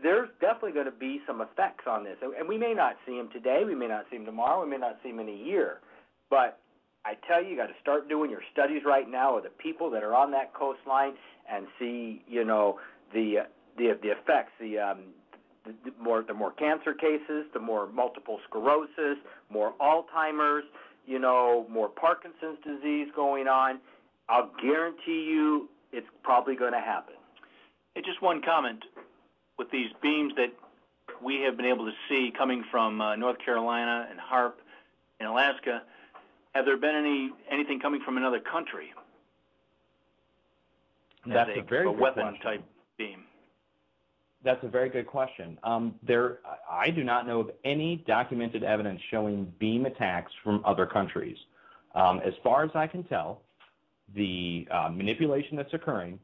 there's definitely going to be some effects on this. And we may not see them today. We may not see them tomorrow. We may not see them in a year. But I tell you, you got to start doing your studies right now of the people that are on that coastline and see, the effects, the more cancer cases, the more multiple sclerosis, more Alzheimer's, more Parkinson's disease going on. I'll guarantee you it's probably going to happen. Hey, just one comment. With these beams that we have been able to see coming from North Carolina and HAARP in Alaska, have there been anything coming from another country? That's a very good weapon-type beam. That's a very good question. I do not know of any documented evidence showing beam attacks from other countries. As far as I can tell, the manipulation that's occurring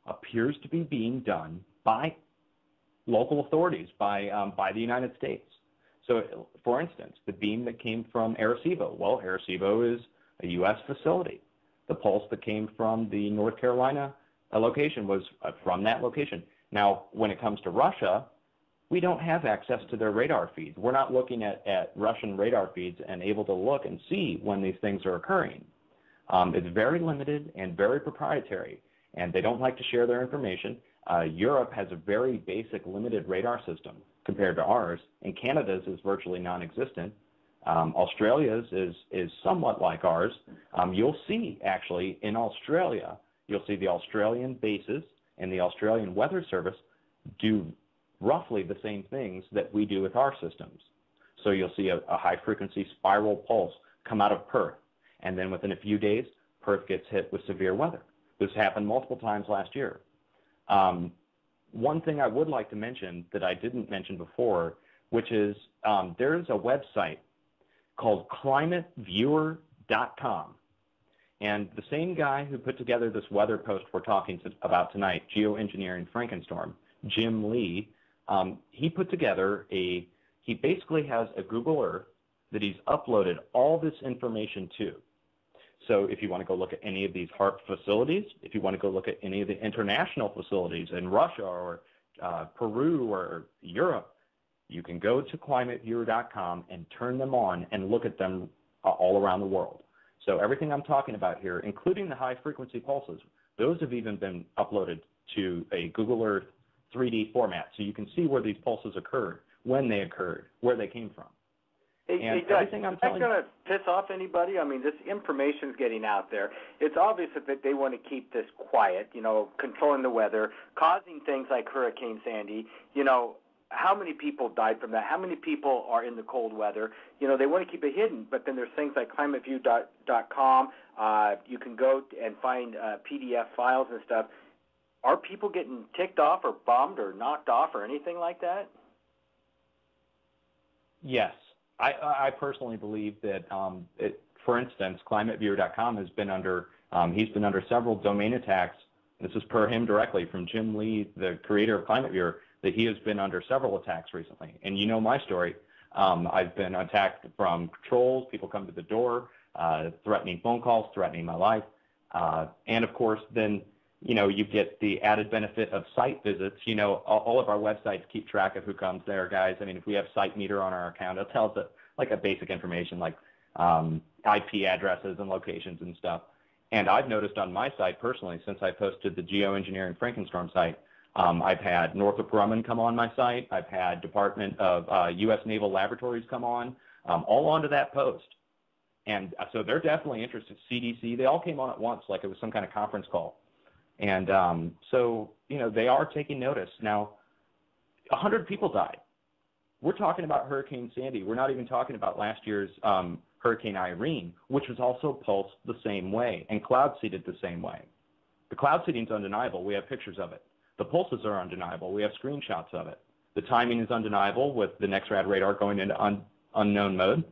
appears to be being done by local authorities, by the United States. So, for instance, the beam that came from Arecibo, well, Arecibo is a U.S. facility. The pulse that came from the North Carolina location was from that location. Now, when it comes to Russia, we don't have access to their radar feeds. We're not looking at Russian radar feeds and able to look and see when these things are occurring. It's very limited and very proprietary, and they don't like to share their information. Europe has a very basic limited radar system compared to ours, and Canada's is virtually non-existent. Australia's is somewhat like ours. You'll see, actually, in Australia, you'll see the Australian bases and the Australian Weather Service do roughly the same things that we do with our systems. So you'll see a high-frequency spiral pulse come out of Perth, and then within a few days, Perth gets hit with severe weather. This happened multiple times last year. One thing I would like to mention that I didn't mention before, which is there is a website called climateviewer.com. And the same guy who put together this weather post we're talking about tonight, Geoengineering Frankenstorm, Jim Lee, he put together he basically has a Google Earth that he's uploaded all this information to. So if you want to go look at any of these HAARP facilities, if you want to go look at any of the international facilities in Russia or Peru or Europe, you can go to climateviewer.com and turn them on and look at them all around the world. So everything I'm talking about here, including the high-frequency pulses, those have even been uploaded to a Google Earth 3D format, so you can see where these pulses occurred, when they occurred, where they came from. Hey, everything I'm telling you, is that going to piss off anybody? I mean, this information's getting out there. It's obvious that they want to keep this quiet, controlling the weather, causing things like Hurricane Sandy. How many people died from that? How many people are in the cold weather? They want to keep it hidden, but then there's things like climateview.com. You can go and find PDF files and stuff. Are people getting ticked off or bummed or knocked off or anything like that? Yes. I personally believe that, for instance, climateviewer.com has been under, he's been under several domain attacks. This is per him directly from Jim Lee, the creator of ClimateViewer, that he has been under several attacks recently. And you know my story. I've been attacked from trolls, people come to the door, threatening phone calls, threatening my life. And, of course, then, you get the added benefit of site visits. All of our websites keep track of who comes there, guys. I mean, if we have Site Meter on our account, it tells us like a basic information like IP addresses and locations and stuff. And I've noticed on my site personally, since I posted the geoengineering Frankenstorm site, I've had Northrop Grumman come on my site. I've had Department of U.S. Naval Laboratories come on, all onto that post. And so they're definitely interested. CDC, they all came on at once like it was some kind of conference call. And so, they are taking notice. Now, 100 people died. We're talking about Hurricane Sandy. We're not even talking about last year's Hurricane Irene, which was also pulsed the same way and cloud seeded the same way. The cloud seeding is undeniable. We have pictures of it. The pulses are undeniable. We have screenshots of it. The timing is undeniable with the NEXRAD radar going into unknown mode.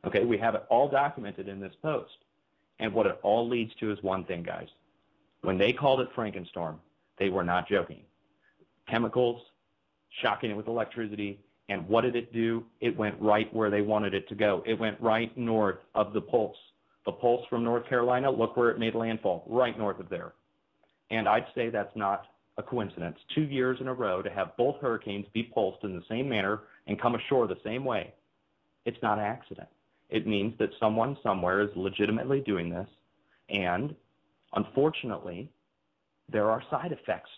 Okay, we have it all documented in this post. And what it all leads to is one thing, guys. When they called it Frankenstorm, they were not joking. Chemicals, shocking it with electricity, and what did it do? It went right where they wanted it to go. It went right north of the pulse. The pulse from North Carolina, look where it made landfall, right north of there. And I'd say that's not a coincidence. 2 years in a row to have both hurricanes be pulsed in the same manner and come ashore the same way. It's not an accident. It means that someone somewhere is legitimately doing this, and unfortunately, there are side effects,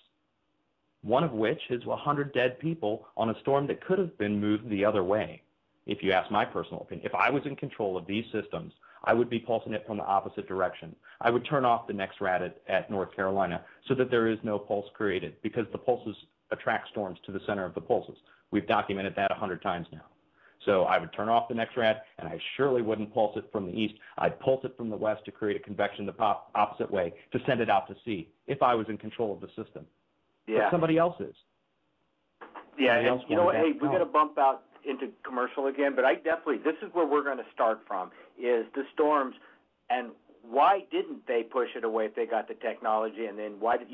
one of which is 100 dead people on a storm that could have been moved the other way, if you ask my personal opinion. If I was in control of these systems, I would be pulsing it from the opposite direction. I would turn off the NEXRAD at North Carolina so that there is no pulse created, because the pulses attract storms to the center of the pulses. We've documented that 100 times now. So I would turn off the NEXRAD, and I surely wouldn't pulse it from the east. I'd pulse it from the west to create a convection the opposite way, to send it out to sea, if I was in control of the system. Yeah. But somebody else is. Yeah, and you know what, hey, we're going to bump out into commercial again, but this is where we're going to start from, is the storms, and why didn't they push it away if they got the technology, and then why did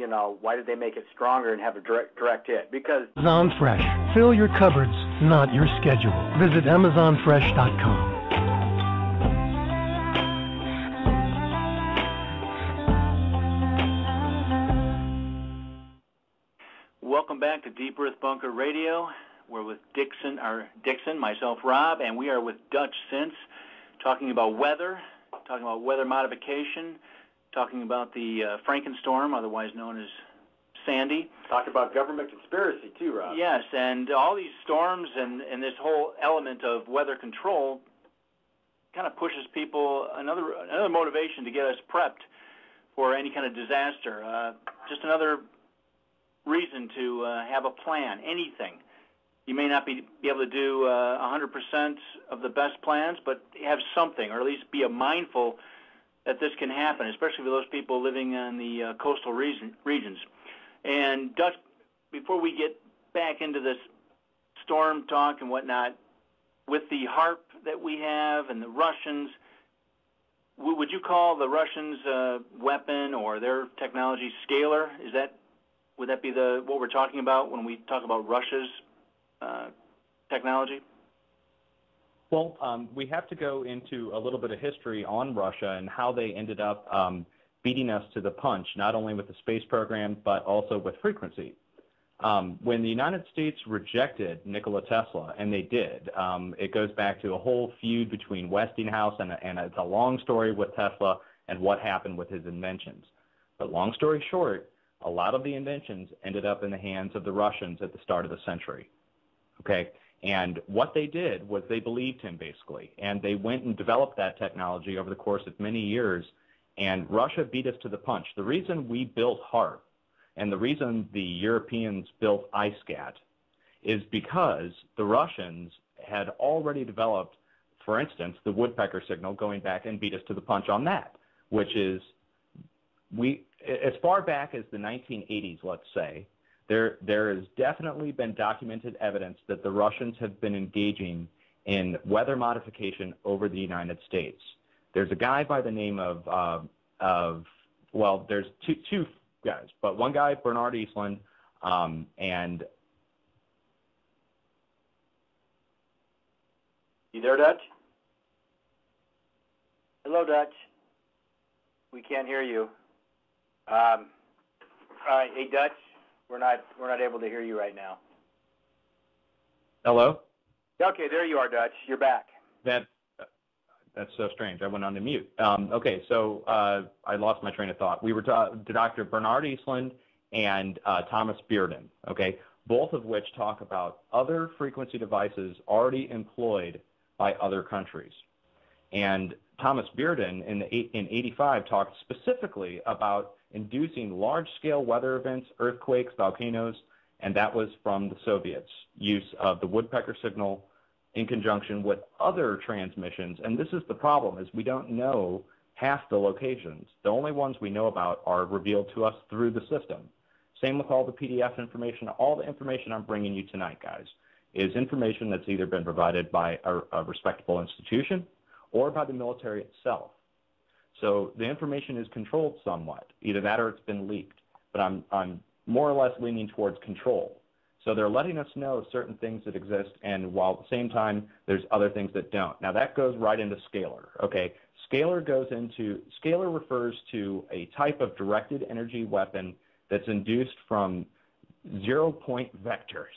they make it stronger and have a direct hit? Because Amazon Fresh. Fill your cupboards, not your schedule. Visit AmazonFresh.com. Welcome back to Deep Earth Bunker Radio. We're with Dixon, myself, Rob, and we are with Dutchsinse, talking about weather modification, talking about the Frankenstorm, otherwise known as Sandy. Talk about government conspiracy too, Rob. Yes, and all these storms and this whole element of weather control kind of pushes people another motivation to get us prepped for any kind of disaster. Just another reason to have a plan, anything. You may not be able to do 100% of the best plans, but have something, or at least be mindful that this can happen, especially for those people living in the coastal regions. And Dutch, before we get back into this storm talk and whatnot, with the HARP that we have and the Russians, would you call the Russians' weapon or their technology scalar? Would that be what we're talking about when we talk about Russia's technology? Well, we have to go into a little bit of history on Russia and how they ended up beating us to the punch, not only with the space program, but also with frequency. When the United States rejected Nikola Tesla, and they did, it goes back to a whole feud between Westinghouse, and it's a long story with Tesla and what happened with his inventions. But long story short, a lot of the inventions ended up in the hands of the Russians at the start of the century. okay? And what they did was they believed him, basically, and they went and developed that technology over the course of many years, and Russia beat us to the punch. The reason we built HARP and the reason the Europeans built ISCAT is because the Russians had already developed, for instance, the woodpecker signal, going back and beat us to the punch on that, which is as far back as the 1980s, let's say, there has definitely been documented evidence that the Russians have been engaging in weather modification over the United States. There's a guy by the name of there's two guys, but one guy, Bernard Eastland, and... You there, Dutch? Hello, Dutch. We can't hear you. All right, hey, Dutch. We're not able to hear you right now. Hello? Okay, there you are, Dutch. You're back. That's so strange. I went on to mute. Okay, so I lost my train of thought. We were to Dr. Bernard Eastland and Thomas Bearden, okay, both of which talk about other frequency devices already employed by other countries. And Thomas Bearden in 85 talked specifically about inducing large-scale weather events, earthquakes, volcanoes, and that was from the Soviets' use of the woodpecker signal in conjunction with other transmissions. And this is the problem, is we don't know half the locations. The only ones we know about are revealed to us through the system. Same with all the PDF information. All the information I'm bringing you tonight, guys, is information that's either been provided by a respectable institution or by the military itself. So the information is controlled somewhat. Either that or it's been leaked. But I'm more or less leaning towards control. So they're letting us know certain things that exist, and while at the same time there's other things that don't. Now that goes right into scalar. Okay, scalar refers to a type of directed energy weapon that's induced from 0-point vectors.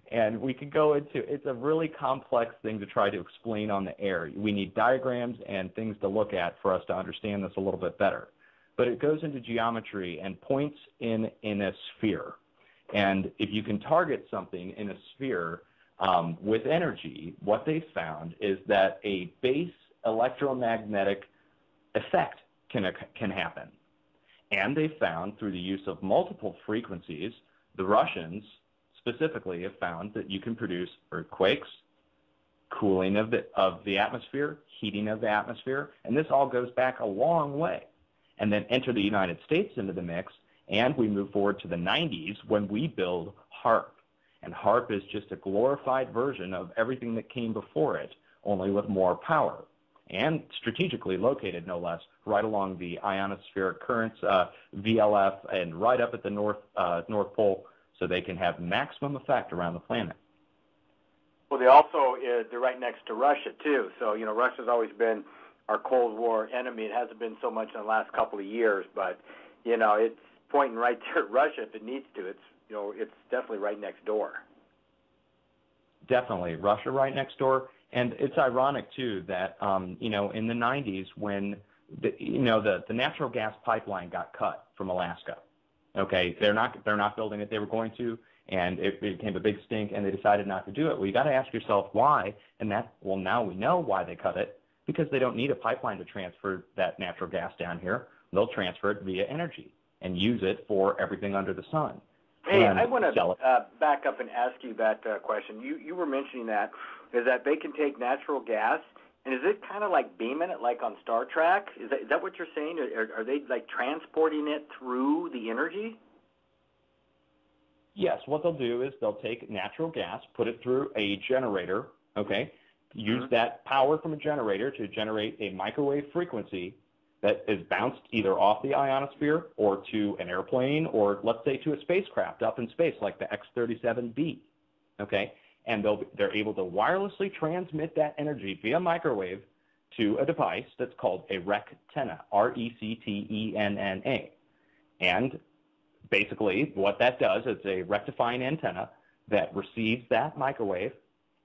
And we could go into, it's a really complex thing to try to explain on the air. We need diagrams and things to look at for us to understand this a little bit better. But it goes into geometry and points in a sphere. And if you can target something in a sphere with energy, what they found is that a base electromagnetic effect can happen. And they found through the use of multiple frequencies, the Russians specifically have found that you can produce earthquakes, cooling of the atmosphere, heating of the atmosphere, and this all goes back a long way. And then enter the United States into the mix, and we move forward to the 90s when we build HARP. And HARP is just a glorified version of everything that came before it, only with more power. And strategically located, no less, right along the ionospheric currents, VLF, and right up at the North Pole, so they can have maximum effect around the planet. Well, they're right next to Russia, too. So, Russia's always been our Cold War enemy. It hasn't been so much in the last couple of years, but, it's pointing right there at Russia if it needs to. It's definitely right next door. Definitely. Russia right next door. And it's ironic, too, that, in the 90s when, the natural gas pipeline got cut from Alaska. Okay, they're not building it. They were going to, and it became a big stink, and they decided not to do it. Well, you got to ask yourself why, and now we know why they cut it, because they don't need a pipeline to transfer that natural gas down here. They'll transfer it via energy and use it for everything under the sun. Hey, I want to back up and ask you that question. You were mentioning that they can take natural gas, and is it kind of like beaming it like on Star Trek? Is that what you're saying? Are they like transporting it through the energy? Yes, what they'll do is they'll take natural gas, put it through a generator, okay, use that power from a generator to generate a microwave frequency that is bounced either off the ionosphere or to an airplane or, let's say, to a spacecraft up in space like the X-37B, okay? And they're able to wirelessly transmit that energy via microwave to a device that's called a rectenna, R-E-C-T-E-N-N-A. And basically what that does is a rectifying antenna that receives that microwave,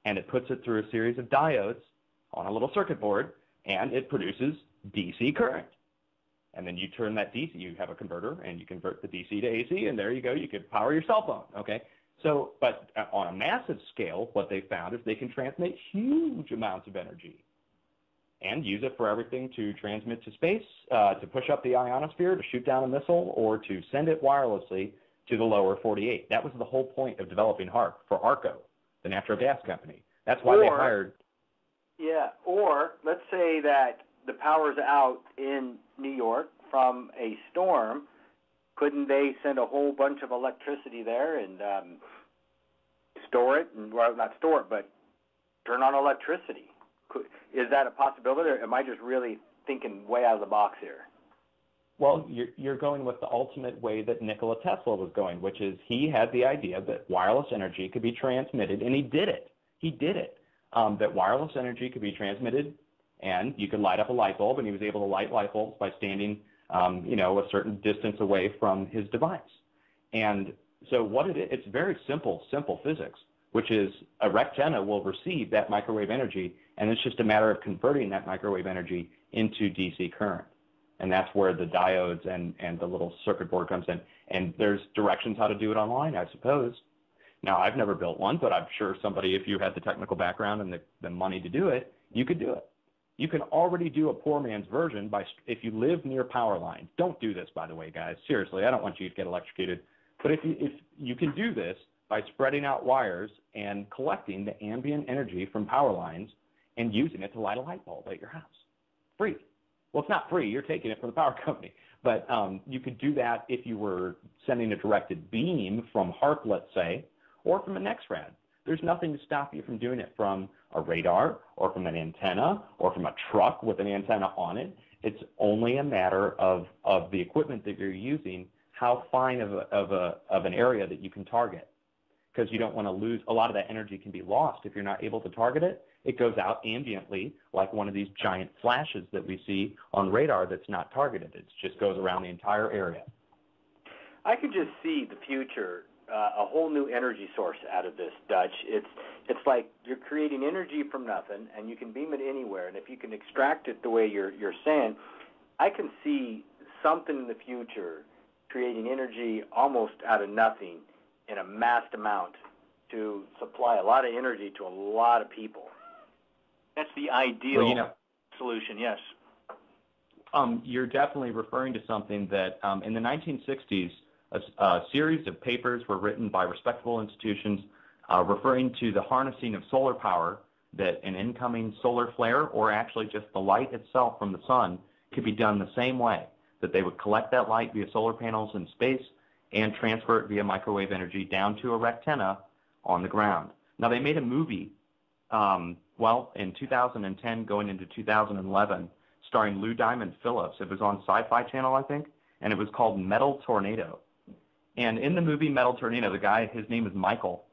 and it puts it through a series of diodes on a little circuit board, and it produces DC current. And then you turn that DC, you have a converter, and you convert the DC to AC, and there you go, you could power your cell phone, okay? So, but on a massive scale, what they found is they can transmit huge amounts of energy and use it for everything to transmit to space, to push up the ionosphere, to shoot down a missile, or to send it wirelessly to the lower 48. That was the whole point of developing HARP for ARCO, the natural gas company. That's why they hired. Yeah, or let's say that the power's out in New York from a storm. Couldn't they send a whole bunch of electricity there and store it? And, well, not store it, but turn on electricity. Is that a possibility, or am I just really thinking way out of the box here? Well, you're going with the ultimate way that Nikola Tesla was going, which is he had the idea that wireless energy could be transmitted, and he did it. That wireless energy could be transmitted, and you could light up a light bulb, and he was able to light light bulbs by standing, a certain distance away from his device. And so what it is, it's very simple physics, which is a rectenna will receive that microwave energy, and it's just a matter of converting that microwave energy into DC current. And that's where the diodes and the little circuit board comes in. And there's directions how to do it online, I suppose. Now, I've never built one, but I'm sure somebody, if you had the technical background and the money to do it, you could do it. You can already do a poor man's version if you live near power lines. Don't do this, by the way, guys. Seriously, I don't want you to get electrocuted. But if you can do this by spreading out wires and collecting the ambient energy from power lines and using it to light a light bulb at your house. Free. Well, it's not free. You're taking it from the power company. But you could do that if you were sending a directed beam from HARP, let's say, or from an X-rad. There's nothing to stop you from doing it from a radar or from an antenna or from a truck with an antenna on it. It's only a matter of the equipment that you're using, how fine of an area that you can target. Because you don't want to lose, a lot of that energy can be lost if you're not able to target it. It goes out ambiently like one of these giant flashes that we see on radar that's not targeted. It just goes around the entire area. I could just see the future, a whole new energy source out of this, Dutch. It's like you're creating energy from nothing, and you can beam it anywhere. And if you can extract it the way you're saying, I can see something in the future creating energy almost out of nothing in a massed amount to supply a lot of energy to a lot of people. That's the ideal solution, yes. You're definitely referring to something that in the 1960s, a series of papers were written by respectable institutions referring to the harnessing of solar power, that an incoming solar flare or actually just the light itself from the sun could be done the same way, that they would collect that light via solar panels in space and transfer it via microwave energy down to a rectenna on the ground. Now, they made a movie, in 2010 going into 2011, starring Lou Diamond Phillips. It was on Sci-Fi Channel, I think, and it was called Metal Tornado. And in the movie Metal Tornado, the guy, his name is Michael,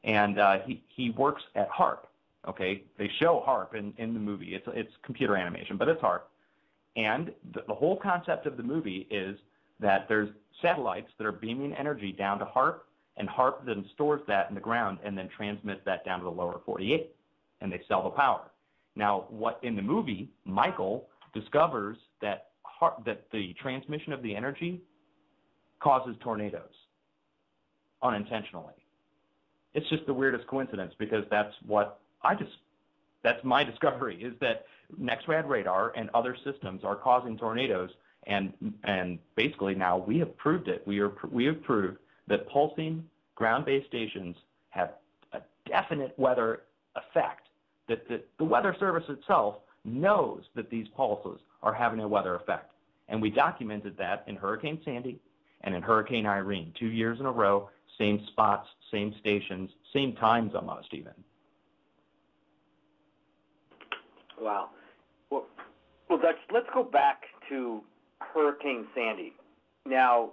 and he works at HARP. Okay, they show HARP in the movie. It's computer animation, but it's HARP. And the whole concept of the movie is that there's satellites that are beaming energy down to HARP, and HARP then stores that in the ground and then transmits that down to the lower 48, and they sell the power. Now, what in the movie, Michael discovers that the transmission of the energy causes tornadoes unintentionally. It's just the weirdest coincidence, because that's my discovery, is that NexRad radar and other systems are causing tornadoes, and basically now we have proved it. We have proved that pulsing ground-based stations have a definite weather effect, that the Weather Service itself knows that these pulses are having a weather effect. And we documented that in Hurricane Sandy and in Hurricane Irene, 2 years in a row, same spots, same stations, same times almost even. Wow. Well, Dutch, let's go back to Hurricane Sandy. Now,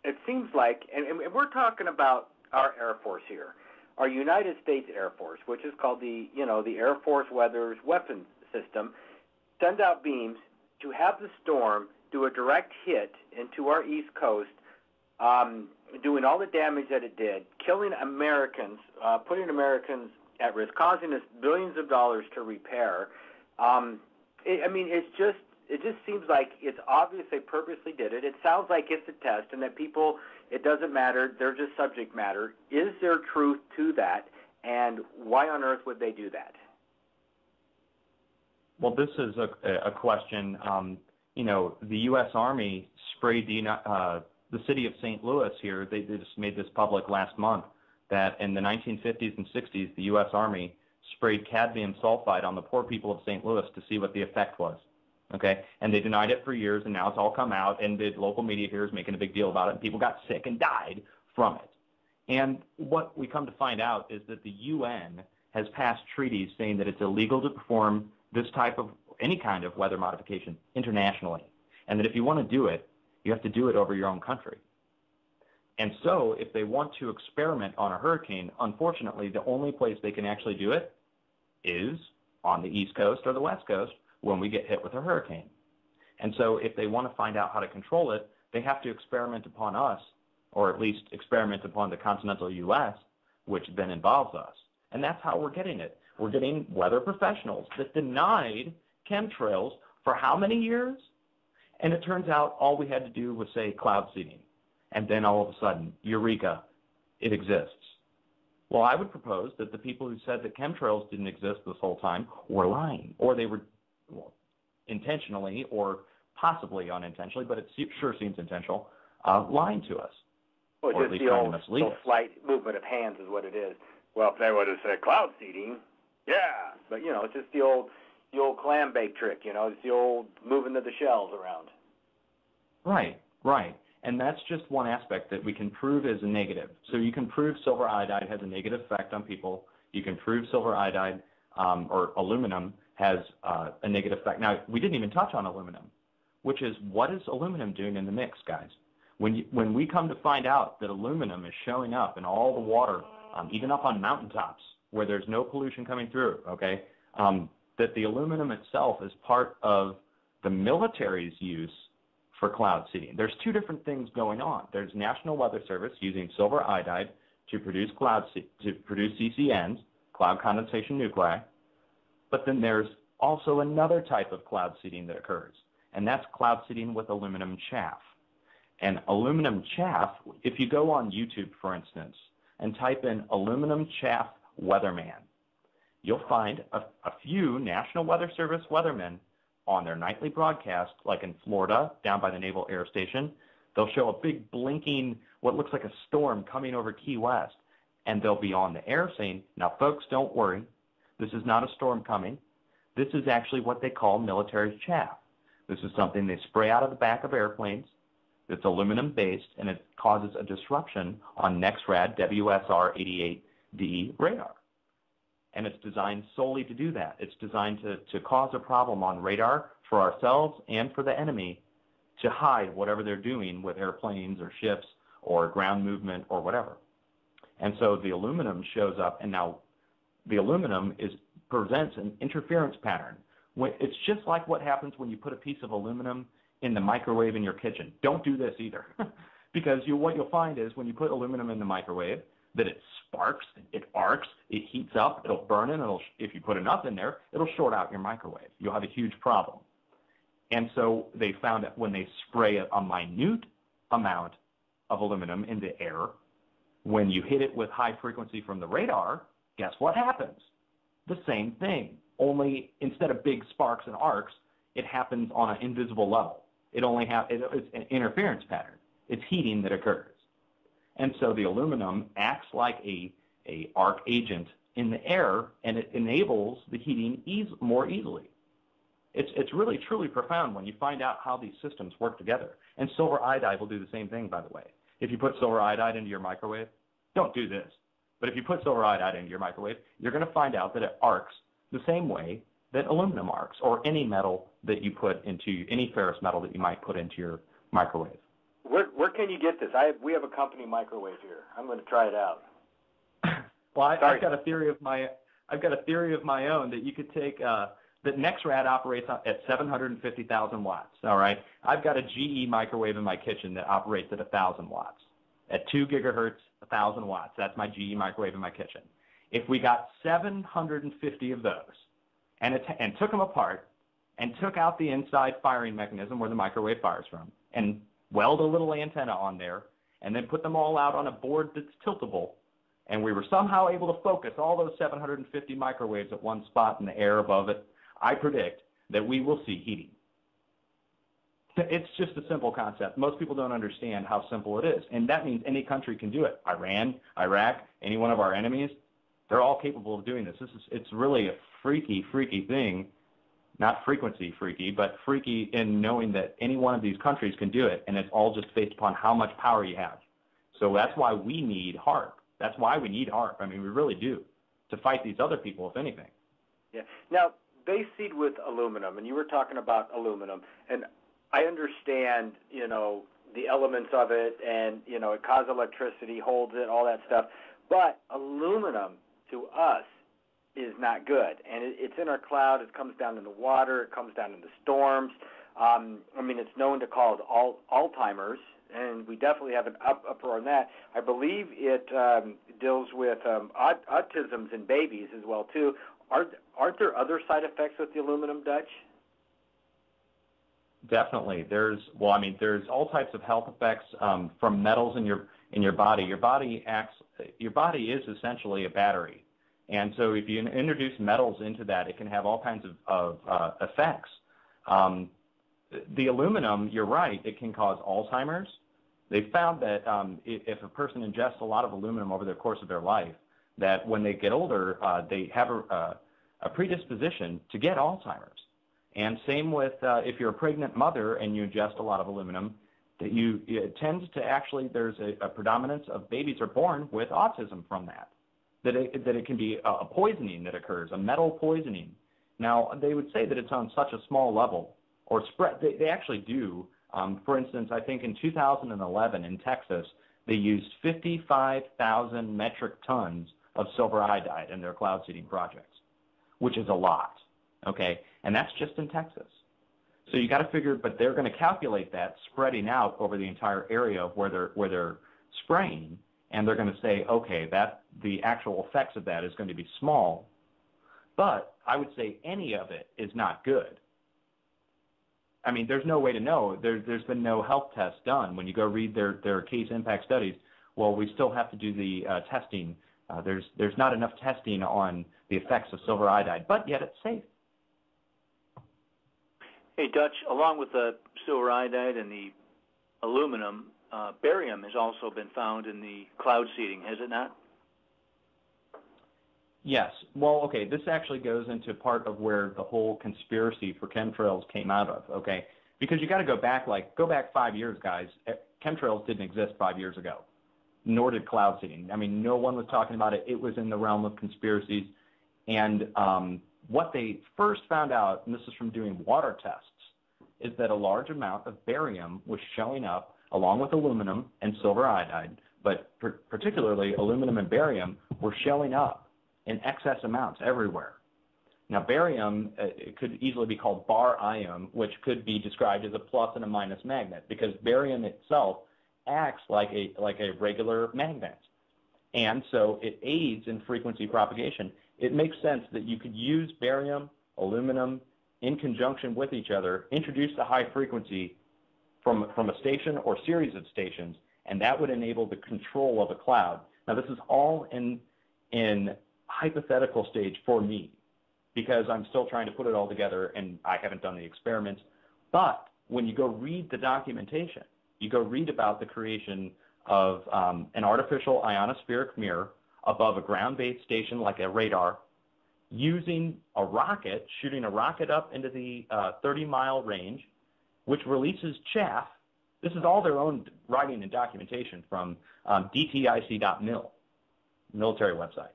it seems like, and we're talking about our Air Force here, our United States Air Force, which is called the Air Force Weather's Weapons System, send out beams to have the storm do a direct hit into our East Coast, doing all the damage that it did, killing Americans, putting Americans at risk, causing us billions of dollars to repair. It's it just seems like it's obvious they purposely did it. It sounds like it's a test, and that people, it doesn't matter, they're just subject matter. Is there truth to that, and why on earth would they do that? Well, this is a question. The U.S. Army sprayed the city of St. Louis here. They just made this public last month that in the 1950s and 60s, the U.S. Army sprayed cadmium sulfide on the poor people of St. Louis to see what the effect was. Okay, and they denied it for years, and now it's all come out, and the local media here is making a big deal about it, and people got sick and died from it. And what we come to find out is that the UN has passed treaties saying that it's illegal to perform this type of any kind of weather modification internationally, and that if you want to do it, you have to do it over your own country. And so if they want to experiment on a hurricane, unfortunately, the only place they can actually do it is on the East Coast or the West Coast when we get hit with a hurricane. And so if they want to find out how to control it, they have to experiment upon us, or at least experiment upon the continental U.S., which then involves us. And that's how we're getting it. We're getting weather professionals that denied chemtrails for how many years? And it turns out all we had to do was say cloud seeding. And then all of a sudden, eureka, it exists. Well, I would propose that the people who said that chemtrails didn't exist this whole time were lying, or they were intentionally or possibly unintentionally, but it sure seems intentional, lying to us. Well, or just the old slight movement of hands is what it is. Well, if they would have said cloud seeding, yeah. But, it's just the old clam bake trick, it's the old moving of the shells around. Right. And that's just one aspect that we can prove is a negative. So you can prove silver iodide has a negative effect on people. You can prove silver iodide or aluminum has a negative effect. Now, we didn't even touch on aluminum, which is what is aluminum doing in the mix, guys? When we come to find out that aluminum is showing up in all the water, even up on mountaintops where there's no pollution coming through, okay, that the aluminum itself is part of the military's use for cloud seeding. There's two different things going on. There's National Weather Service using silver iodide to produce CCNs, cloud condensation nuclei, but then there's also another type of cloud seeding that occurs, and that's cloud seeding with aluminum chaff. And aluminum chaff, if you go on YouTube, for instance, and type in aluminum chaff weatherman, you'll find a few National Weather Service weathermen on their nightly broadcast, like in Florida, down by the Naval Air Station. They'll show a big blinking, what looks like a storm coming over Key West, and they'll be on the air saying, now folks, don't worry, this is not a storm coming. This is actually what they call military chaff. This is something they spray out of the back of airplanes. It's aluminum-based, and it causes a disruption on NEXRAD WSR-88D radar. And it's designed solely to do that. It's designed to cause a problem on radar for ourselves and for the enemy to hide whatever they're doing with airplanes or ships or ground movement or whatever. And so the aluminum shows up, and now the aluminum presents an interference pattern. It's just like what happens when you put a piece of aluminum in the microwave in your kitchen. Don't do this either, because what you'll find is when you put aluminum in the microwave, that it sparks, it arcs, it heats up, it'll burn it, and if you put enough in there, it'll short out your microwave. You'll have a huge problem. And so they found that when they spray a minute amount of aluminum in the air, when you hit it with high frequency from the radar, guess what happens? The same thing, only instead of big sparks and arcs, it happens on an invisible level. It's an interference pattern. It's heating that occurs. And so the aluminum acts like a arc agent in the air, and it enables the heating more easily. It's really, truly profound when you find out how these systems work together. And silver iodide will do the same thing, by the way. If you put silver iodide into your microwave, don't do this. But if you put silver iodide into your microwave, you're going to find out that it arcs the same way that aluminum arcs, or any metal that you put into, any ferrous metal that you might put into your microwave. Where can you get this? We have a company microwave here. I'm going to try it out. Well, I've got a theory of my own that you could take that NEXRAD operates at 750,000 watts. All right, I've got a GE microwave in my kitchen that operates at 1,000 watts. At 2 gigahertz, 1,000 watts. That's my GE microwave in my kitchen. If we got 750 of those and took them apart and took out the inside firing mechanism where the microwave fires from and weld a little antenna on there and then put them all out on a board that's tiltable, and we were somehow able to focus all those 750 microwaves at one spot in the air above it, I predict that we will see heating. It's just a simple concept. Most people don't understand how simple it is, and that means any country can do it. Iran, Iraq, any one of our enemies, they're all capable of doing this. It's really a freaky, freaky thing. Not frequency freaky, but freaky in knowing that any one of these countries can do it, and it's all just based upon how much power you have. So that's why we need HAARP. That's why we need HAARP. I mean, we really do, to fight these other people, if anything. Yeah. Now, they seed with aluminum, and you were talking about aluminum, and I understand, the elements of it, and, it causes electricity, holds it, all that stuff, but aluminum, to us, is not good, and it's in our cloud. It comes down in the water. It comes down in the storms. It's known to cause Alzheimer's, and we definitely have an uproar on that. I believe it deals with autisms in babies as well too. Aren't there other side effects with the aluminum, Dutch? Definitely. There's all types of health effects from metals in your body. Your body is essentially a battery. And so if you introduce metals into that, it can have all kinds of effects. The aluminum, you're right, it can cause Alzheimer's. They found that if a person ingests a lot of aluminum over the course of their life, that when they get older, they have a predisposition to get Alzheimer's. And same with if you're a pregnant mother and you ingest a lot of aluminum, it tends to actually, there's a predominance of babies are born with autism from that. That it can be a poisoning that occurs, a metal poisoning. Now, they would say that it's on such a small level, or spread. They actually do. For instance, I think in 2011 in Texas, they used 55,000 metric tons of silver iodide in their cloud seeding projects, which is a lot, okay? And that's just in Texas. So you got to figure, but they're going to calculate that spreading out over the entire area of where they're spraying, and they're going to say, okay, that the actual effects of that is going to be small, but I would say any of it is not good. I mean, there's no way to know. There's been no health tests done. When you go read their case impact studies, well, we still have to do the testing. There's not enough testing on the effects of silver iodide, but yet it's safe. Hey, Dutch, along with the silver iodide and the aluminum, barium has also been found in the cloud seeding, has it not? Yes. Well, okay, this actually goes into part of where the whole conspiracy for chemtrails came out of, okay? Because you got to go back 5 years, guys. Chemtrails didn't exist 5 years ago, nor did cloud seeding. I mean, no one was talking about it. It was in the realm of conspiracies. And what they first found out, and this is from doing water tests, is that a large amount of barium was showing up along with aluminum and silver iodide, but particularly aluminum and barium were showing up in excess amounts everywhere. Now, barium it could easily be called bar-ion, which could be described as a plus and a minus magnet, because barium itself acts like a regular magnet. And so it aids in frequency propagation. It makes sense that you could use barium, aluminum in conjunction with each other, introduce the high frequency from a station or series of stations, and that would enable the control of a cloud. Now, this is all in hypothetical stage for me, because I'm still trying to put it all together and I haven't done the experiments. But when you go read the documentation, you go read about the creation of an artificial ionospheric mirror above a ground-based station like a radar, using a rocket, shooting a rocket up into the 30-mile range, which releases chaff. This is all their own writing and documentation from dtic.mil, military website,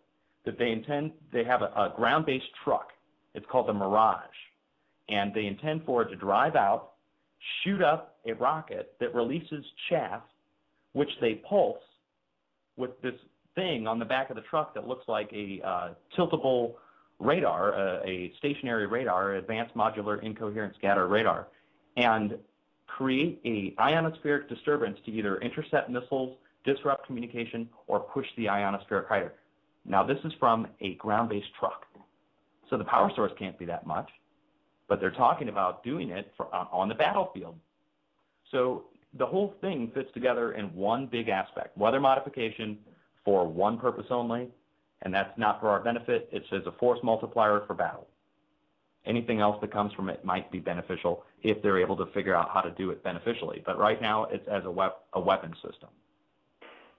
that they have a ground-based truck. It's called the Mirage, and they intend for it to drive out, shoot up a rocket that releases chaff, which they pulse with this thing on the back of the truck that looks like a tiltable radar, a stationary radar, advanced modular incoherent scatter radar, and create a ionospheric disturbance to either intercept missiles, disrupt communication, or push the ionosphere higher. Now, this is from a ground-based truck. So the power source can't be that much. but they're talking about doing it on the battlefield. So the whole thing fits together in one big aspect, weather modification for one purpose only, and that's not for our benefit. It's as a force multiplier for battle. Anything else that comes from it might be beneficial if they're able to figure out how to do it beneficially. But right now, it's as a weapon system.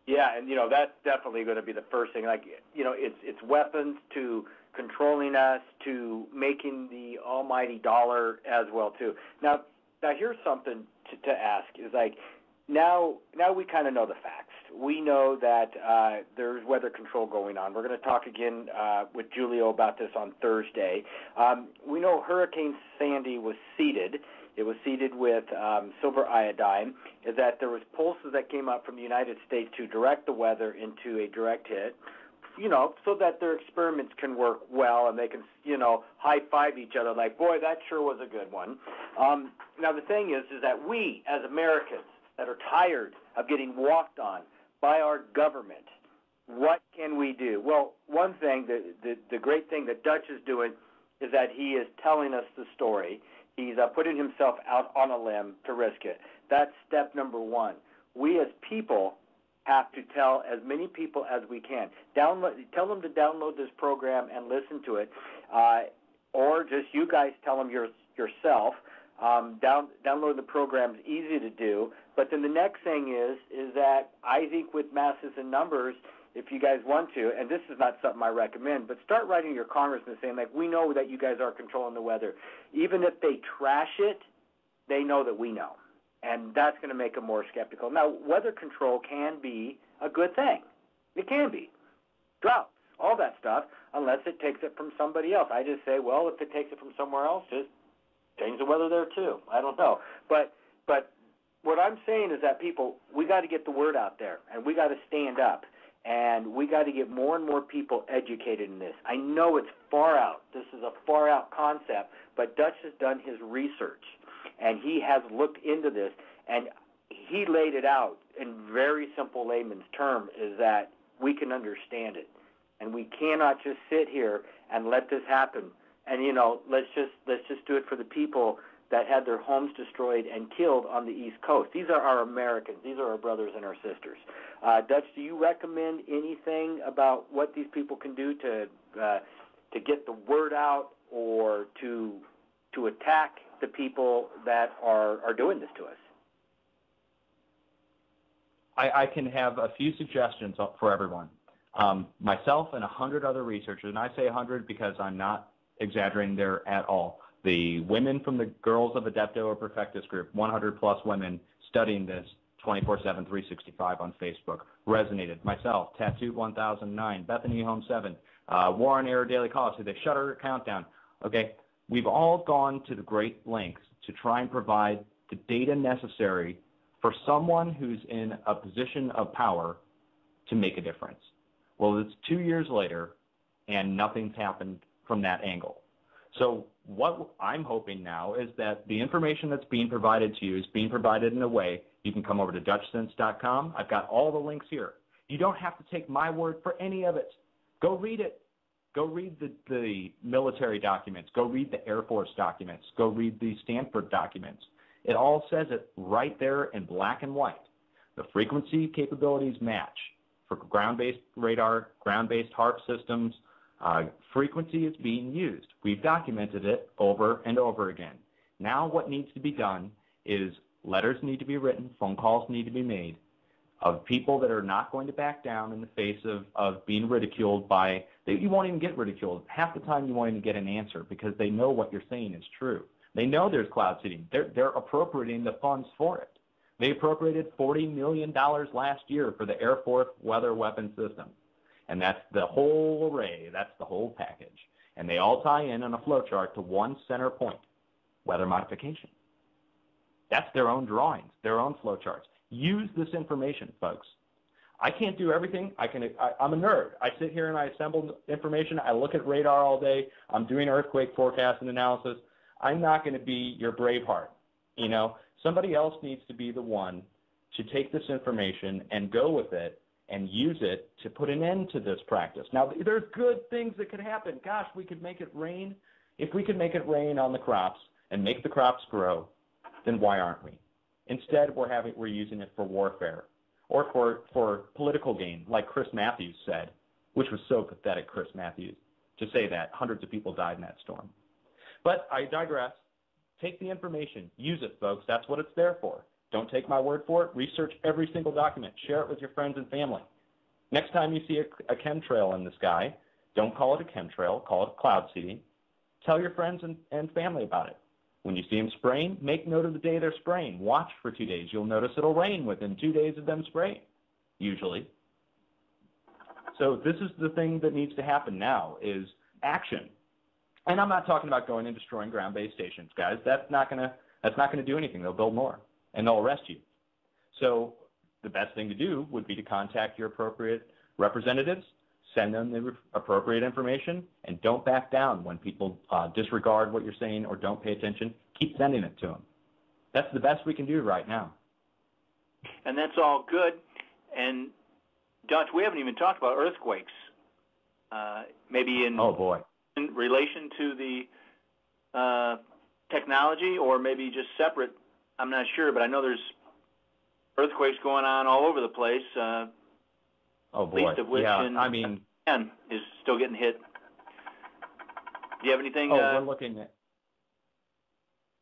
Yeah, and that's definitely going to be the first thing. Like, it's weapons to controlling us to making the almighty dollar as well too. Now here's something to ask is like now we kind of know the facts. We know that there's weather control going on. We're going to talk again with Julio about this on Thursday. We know Hurricane Sandy was seeded. It was seeded with silver iodine. Is that there was pulses that came up from the United States to direct the weather into a direct hit, so that their experiments can work well and they can, high-five each other like, boy, that sure was a good one. Now, the thing is that we, as Americans that are tired of getting walked on by our government, what can we do? Well, one thing, the great thing that Dutch is doing is that he is telling us the story. He's putting himself out on a limb to risk it. That's step number one. We as people have to tell as many people as we can. Tell them to download this program and listen to it, or just you guys tell them yourself. Download the program is easy to do. But then the next thing is that I think with masses and numbers, if you guys want to, and this is not something I recommend, but start writing your congressman saying, like, we know that you guys are controlling the weather. Even if they trash it, they know that we know. And that's going to make them more skeptical. Now, weather control can be a good thing. It can be. Droughts, all that stuff, unless it takes it from somebody else. I just say, well, if it takes it from somewhere else, just change the weather there too. I don't know. But what I'm saying is that people, we got to get the word out there, and we got to stand up. And we got to get more and more people educated in this. I know it's far out. This is a far out concept, but Dutch has done his research, and he has looked into this, and he laid it out in very simple layman's term, is that we can understand it. And we cannot just sit here and let this happen. And, let's just do it for the people that had their homes destroyed and killed on the East Coast. These are our Americans. These are our brothers and our sisters. Dutch, do you recommend anything about what these people can do to get the word out or to attack the people that are doing this to us? I can have a few suggestions for everyone. Myself and 100 other researchers, and I say 100 because I'm not exaggerating there at all. The women from the Girls of Adepto or Perfectus group, 100-plus women studying this 24/7, 365 on Facebook, resonated. Myself, Tattooed 1009, Bethany Home 7, War on Air Daily Calls, the Shutter Countdown. Okay, we've all gone to the great lengths to try and provide the data necessary for someone who's in a position of power to make a difference. Well, it's 2 years later, and nothing's happened from that angle. So what I'm hoping now is that the information that's being provided to you is being provided in a way you can come over to Dutchsinse.com. I've got all the links here. You don't have to take my word for any of it. Go read it. Go read the military documents. Go read the Air Force documents. Go read the Stanford documents. It all says it right there in black and white. The frequency capabilities match for ground-based radar, ground-based HARP systems. Frequency is being used. We've documented it over and over again. Now what needs to be done is letters need to be written, phone calls need to be made of people that are not going to back down in the face of being ridiculed by, you won't even get ridiculed. Half the time you won't even get an answer because they know what you're saying is true. They know there's cloud seeding. They're appropriating the funds for it. They appropriated $40 million last year for the Air Force weather weapon system. And that's the whole array. That's the whole package. And they all tie in on a flowchart to one center point, weather modification. That's their own drawings, their own flowcharts. Use this information, folks. I can't do everything. I'm a nerd. I sit here and I assemble information. I look at radar all day. I'm doing earthquake forecast and analysis. I'm not going to be your Braveheart. Somebody else needs to be the one to take this information and go with it and use it to put an end to this practice. Now, there's good things that could happen. Gosh, we could make it rain If we could make it rain on the crops and make the crops grow, then why aren't we? Instead, we're using it for warfare or for political gain, like Chris Matthews said, which was so pathetic, Chris Matthews, to say that. Hundreds of people died in that storm. But I digress. Take the information. Use it, folks. That's what it's there for. Don't take my word for it. Research every single document. Share it with your friends and family. Next time you see a chemtrail in the sky, don't call it a chemtrail. Call it cloud seeding. Tell your friends and family about it. When you see them spraying, make note of the day they're spraying. Watch for 2 days. You'll notice it'll rain within 2 days of them spraying, usually. So this is the thing that needs to happen now is action. And I'm not talking about going and destroying ground-based stations, guys. That's not gonna do anything. They'll build more, and they'll arrest you. So the best thing to do would be to contact your appropriate representatives, send them the appropriate information, and don't back down when people disregard what you're saying or don't pay attention. Keep sending it to them. That's the best we can do right now. And that's all good. And, Dutch, we haven't even talked about earthquakes. Maybe in relation to the technology or maybe just separate. I'm not sure, but I know there's earthquakes going on all over the place. Least of which is still getting hit. Do you have anything? We're looking at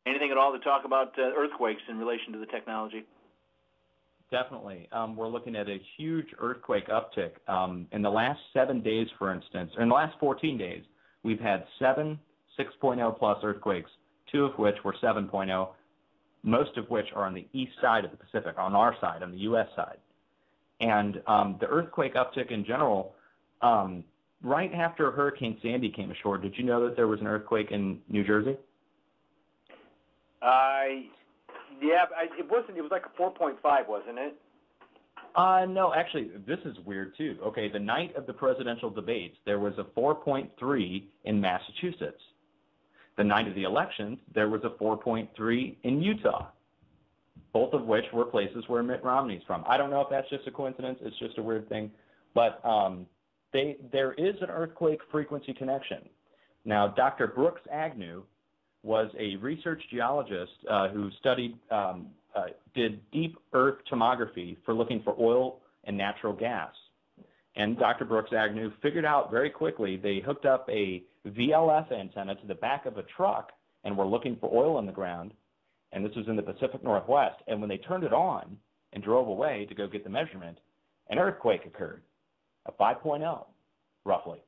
anything at all to talk about earthquakes in relation to the technology? Definitely. We're looking at a huge earthquake uptick. In the last 7 days, for instance, or in the last 14 days, we've had 7 6.0 plus earthquakes, 2 of which were 7.0, most of which are on the east side of the Pacific, on our side, on the U.S. side. And the earthquake uptick in general, right after Hurricane Sandy came ashore, did you know that there was an earthquake in New Jersey? It wasn't. It was like a 4.5, wasn't it? No, actually, this is weird too. Okay, the night of the presidential debates, there was a 4.3 in Massachusetts. The night of the elections, there was a 4.3 in Utah, both of which were places where Mitt Romney's from. I don't know if that's just a coincidence. It's just a weird thing. But there is an earthquake frequency connection. Now, Dr. Brooks Agnew was a research geologist who did deep earth tomography for looking for oil and natural gas. And Dr. Brooks Agnew figured out very quickly, they hooked up a VLF antenna to the back of a truck and were looking for oil in the ground. And this was in the Pacific Northwest. And when they turned it on and drove away to go get the measurement, an earthquake occurred, a 5.0, roughly.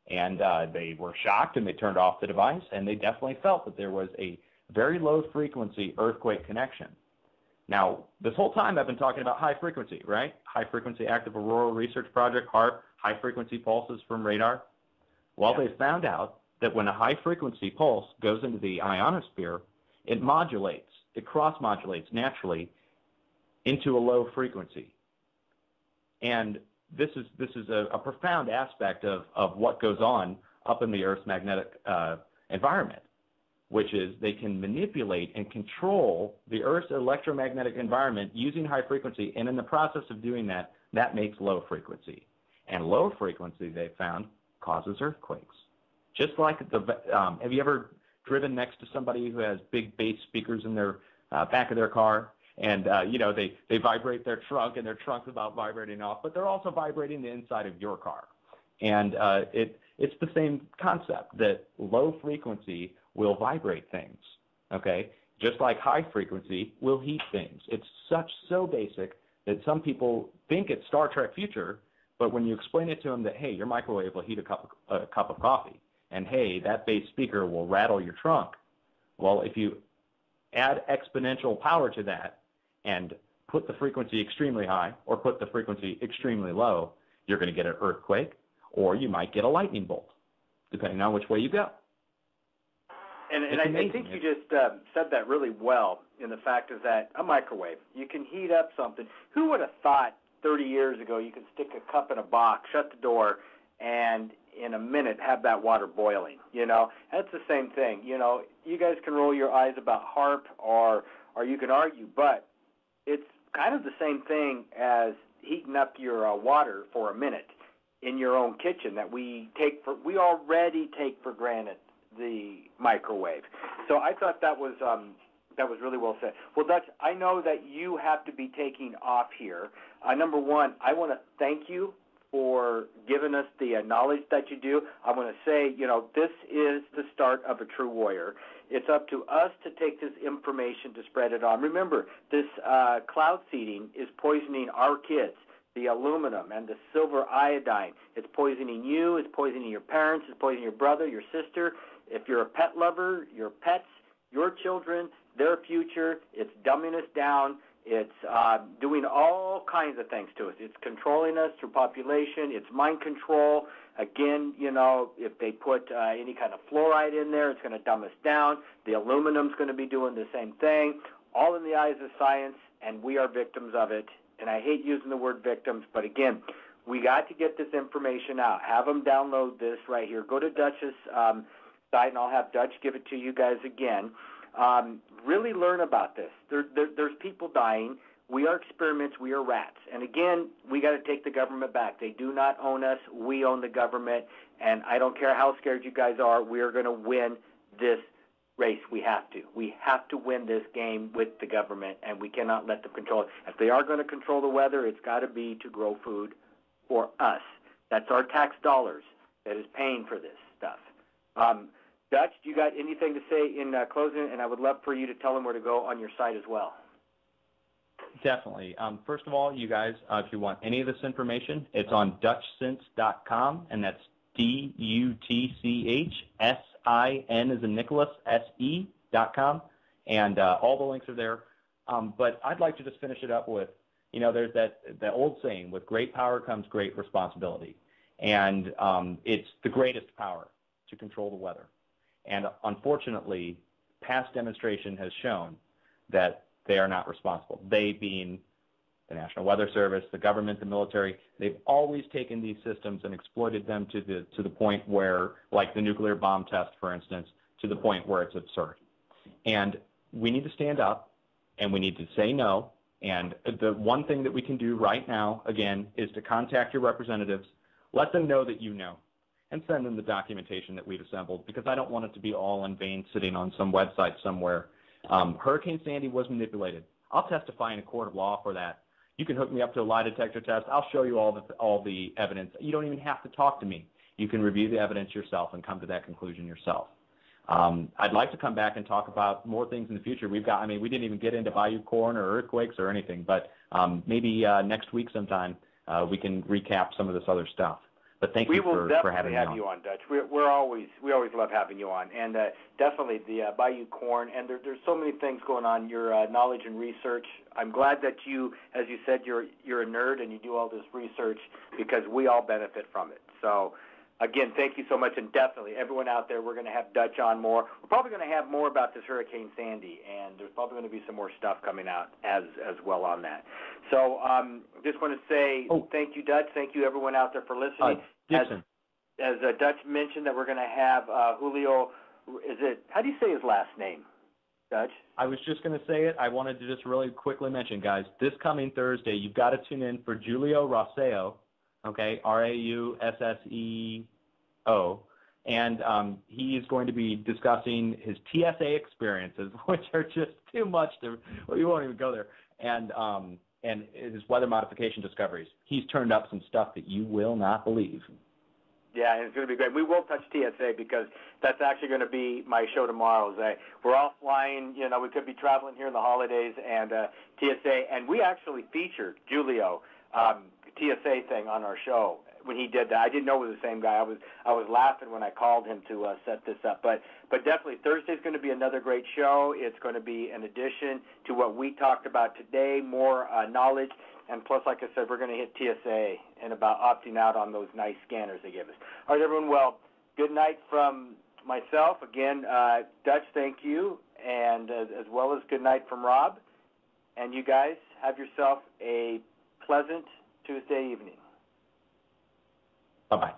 And they were shocked, and they turned off the device, and they definitely felt that there was a very low-frequency earthquake connection. Now, this whole time I've been talking about high-frequency, right? High-frequency active auroral research project, HAARP, high-frequency pulses from radar. Well, they found out that when a high-frequency pulse goes into the ionosphere, it modulates, it cross-modulates naturally into a low frequency. And this is a profound aspect of what goes on up in the Earth's magnetic environment, which is they can manipulate and control the Earth's electromagnetic environment using high frequency, and in the process of doing that, that makes low frequency. And low frequency, they found, causes earthquakes. Just like have you ever driven next to somebody who has big bass speakers in their back of their car? And, they vibrate their trunk, and their trunk's about vibrating off, but they're also vibrating the inside of your car. And it's the same concept that low frequency will vibrate things, okay? Just like high frequency will heat things. It's so basic that some people think it's Star Trek future, but when you explain it to them that, hey, your microwave will heat a cup of coffee, and, hey, that bass speaker will rattle your trunk. Well, if you add exponential power to that, and put the frequency extremely high or put the frequency extremely low, you're going to get an earthquake, or you might get a lightning bolt, depending on which way you go. And I think you just said that really well in the fact is that a microwave, you can heat up something. Who would have thought 30 years ago you could stick a cup in a box, shut the door, and in a minute have that water boiling? That's the same thing. You guys can roll your eyes about HAARP or you can argue, but it's kind of the same thing as heating up your water for a minute in your own kitchen that we already take for granted the microwave. So I thought that was really well said. Well, Dutch, I know that you have to be taking off here. Number one, I want to thank you for giving us the knowledge that you do. I want to say, this is the start of a true warrior. It's up to us to take this information to spread it on. Remember, this cloud seeding is poisoning our kids. The aluminum and the silver iodine, it's poisoning you, it's poisoning your parents, it's poisoning your brother, your sister. If you're a pet lover, your pets, your children, their future, it's dumbing us down. It's doing all kinds of things to us. It's controlling us through population. It's mind control. Again, if they put any kind of fluoride in there, it's going to dumb us down. The aluminum's going to be doing the same thing, all in the eyes of science, and we are victims of it. And I hate using the word victims, but again, we got to get this information out. Have them download this right here. Go to Dutch's site, and I'll have Dutch give it to you guys again. Really learn about this. There's people dying. We are experiments. We are rats. And again, we got to take the government back. They do not own us. We own the government. And I don't care how scared you guys are. We are going to win this race. We have to. We have to win this game with the government, and we cannot let them control it. If they are going to control the weather, it's got to be to grow food for us. That's our tax dollars that is paying for this stuff. Dutch, do you got anything to say in closing? And I would love for you to tell them where to go on your site as well. Definitely. First of all, you guys, if you want any of this information, it's on Dutchsinse.com, and that's DUTCHSIN as in Nicholas, SE.com, and all the links are there. But I'd like to just finish it up with, there's that old saying, with great power comes great responsibility. And it's the greatest power to control the weather. And unfortunately, past demonstration has shown that they are not responsible. They being the National Weather Service, the government, the military, they've always taken these systems and exploited them to the point where, like the nuclear bomb test, for instance, to the point where it's absurd. And we need to stand up, and we need to say no. And the one thing that we can do right now, again, is to contact your representatives, let them know that you know, and send them the documentation that we've assembled, because I don't want it to be all in vain sitting on some website somewhere. Hurricane Sandy was manipulated. I'll testify in a court of law for that. You can hook me up to a lie detector test. I'll show you all the evidence. You don't even have to talk to me. You can review the evidence yourself and come to that conclusion yourself. I'd like to come back and talk about more things in the future. We didn't even get into bayou corn or earthquakes or anything, but maybe next week sometime we can recap some of this other stuff. But thank you for having me on. We will definitely have you on, Dutch. We always love having you on, and definitely the bayou corn. And there's so many things going on. Your knowledge and research. I'm glad that you, as you said, you're a nerd and you do all this research, because we all benefit from it. So, again, thank you so much, and definitely everyone out there, we're going to have Dutch on more. We're probably going to have more about this Hurricane Sandy, and there's probably going to be some more stuff coming out as well on that. So just want to say thank you, Dutch. Thank you, everyone out there, for listening. Dixon. As Dutch mentioned, that we're going to have Julio, how do you say his last name, Dutch? I was just going to say it. I wanted to just really quickly mention, guys, this coming Thursday, you've got to tune in for Julio Rauseo, okay, Rausseo, and he is going to be discussing his TSA experiences, which are just too much we won't even go there, and his weather modification discoveries. He's turned up some stuff that you will not believe. Yeah, and it's going to be great. We will touch TSA, because that's actually going to be my show tomorrow. We're all flying. We could be traveling here in the holidays, and TSA. And we actually featured Julio TSA thing on our show when he did that. I didn't know it was the same guy. I was laughing when I called him to set this up. But definitely Thursday's going to be another great show. It's going to be an addition to what we talked about today, more knowledge. And plus, like I said, we're going to hit TSA and about opting out on those nice scanners they give us. All right, everyone. Well, good night from myself. Again, Dutch, thank you. And as well as good night from Rob. And you guys have yourself a pleasant Tuesday evening. Bye-bye.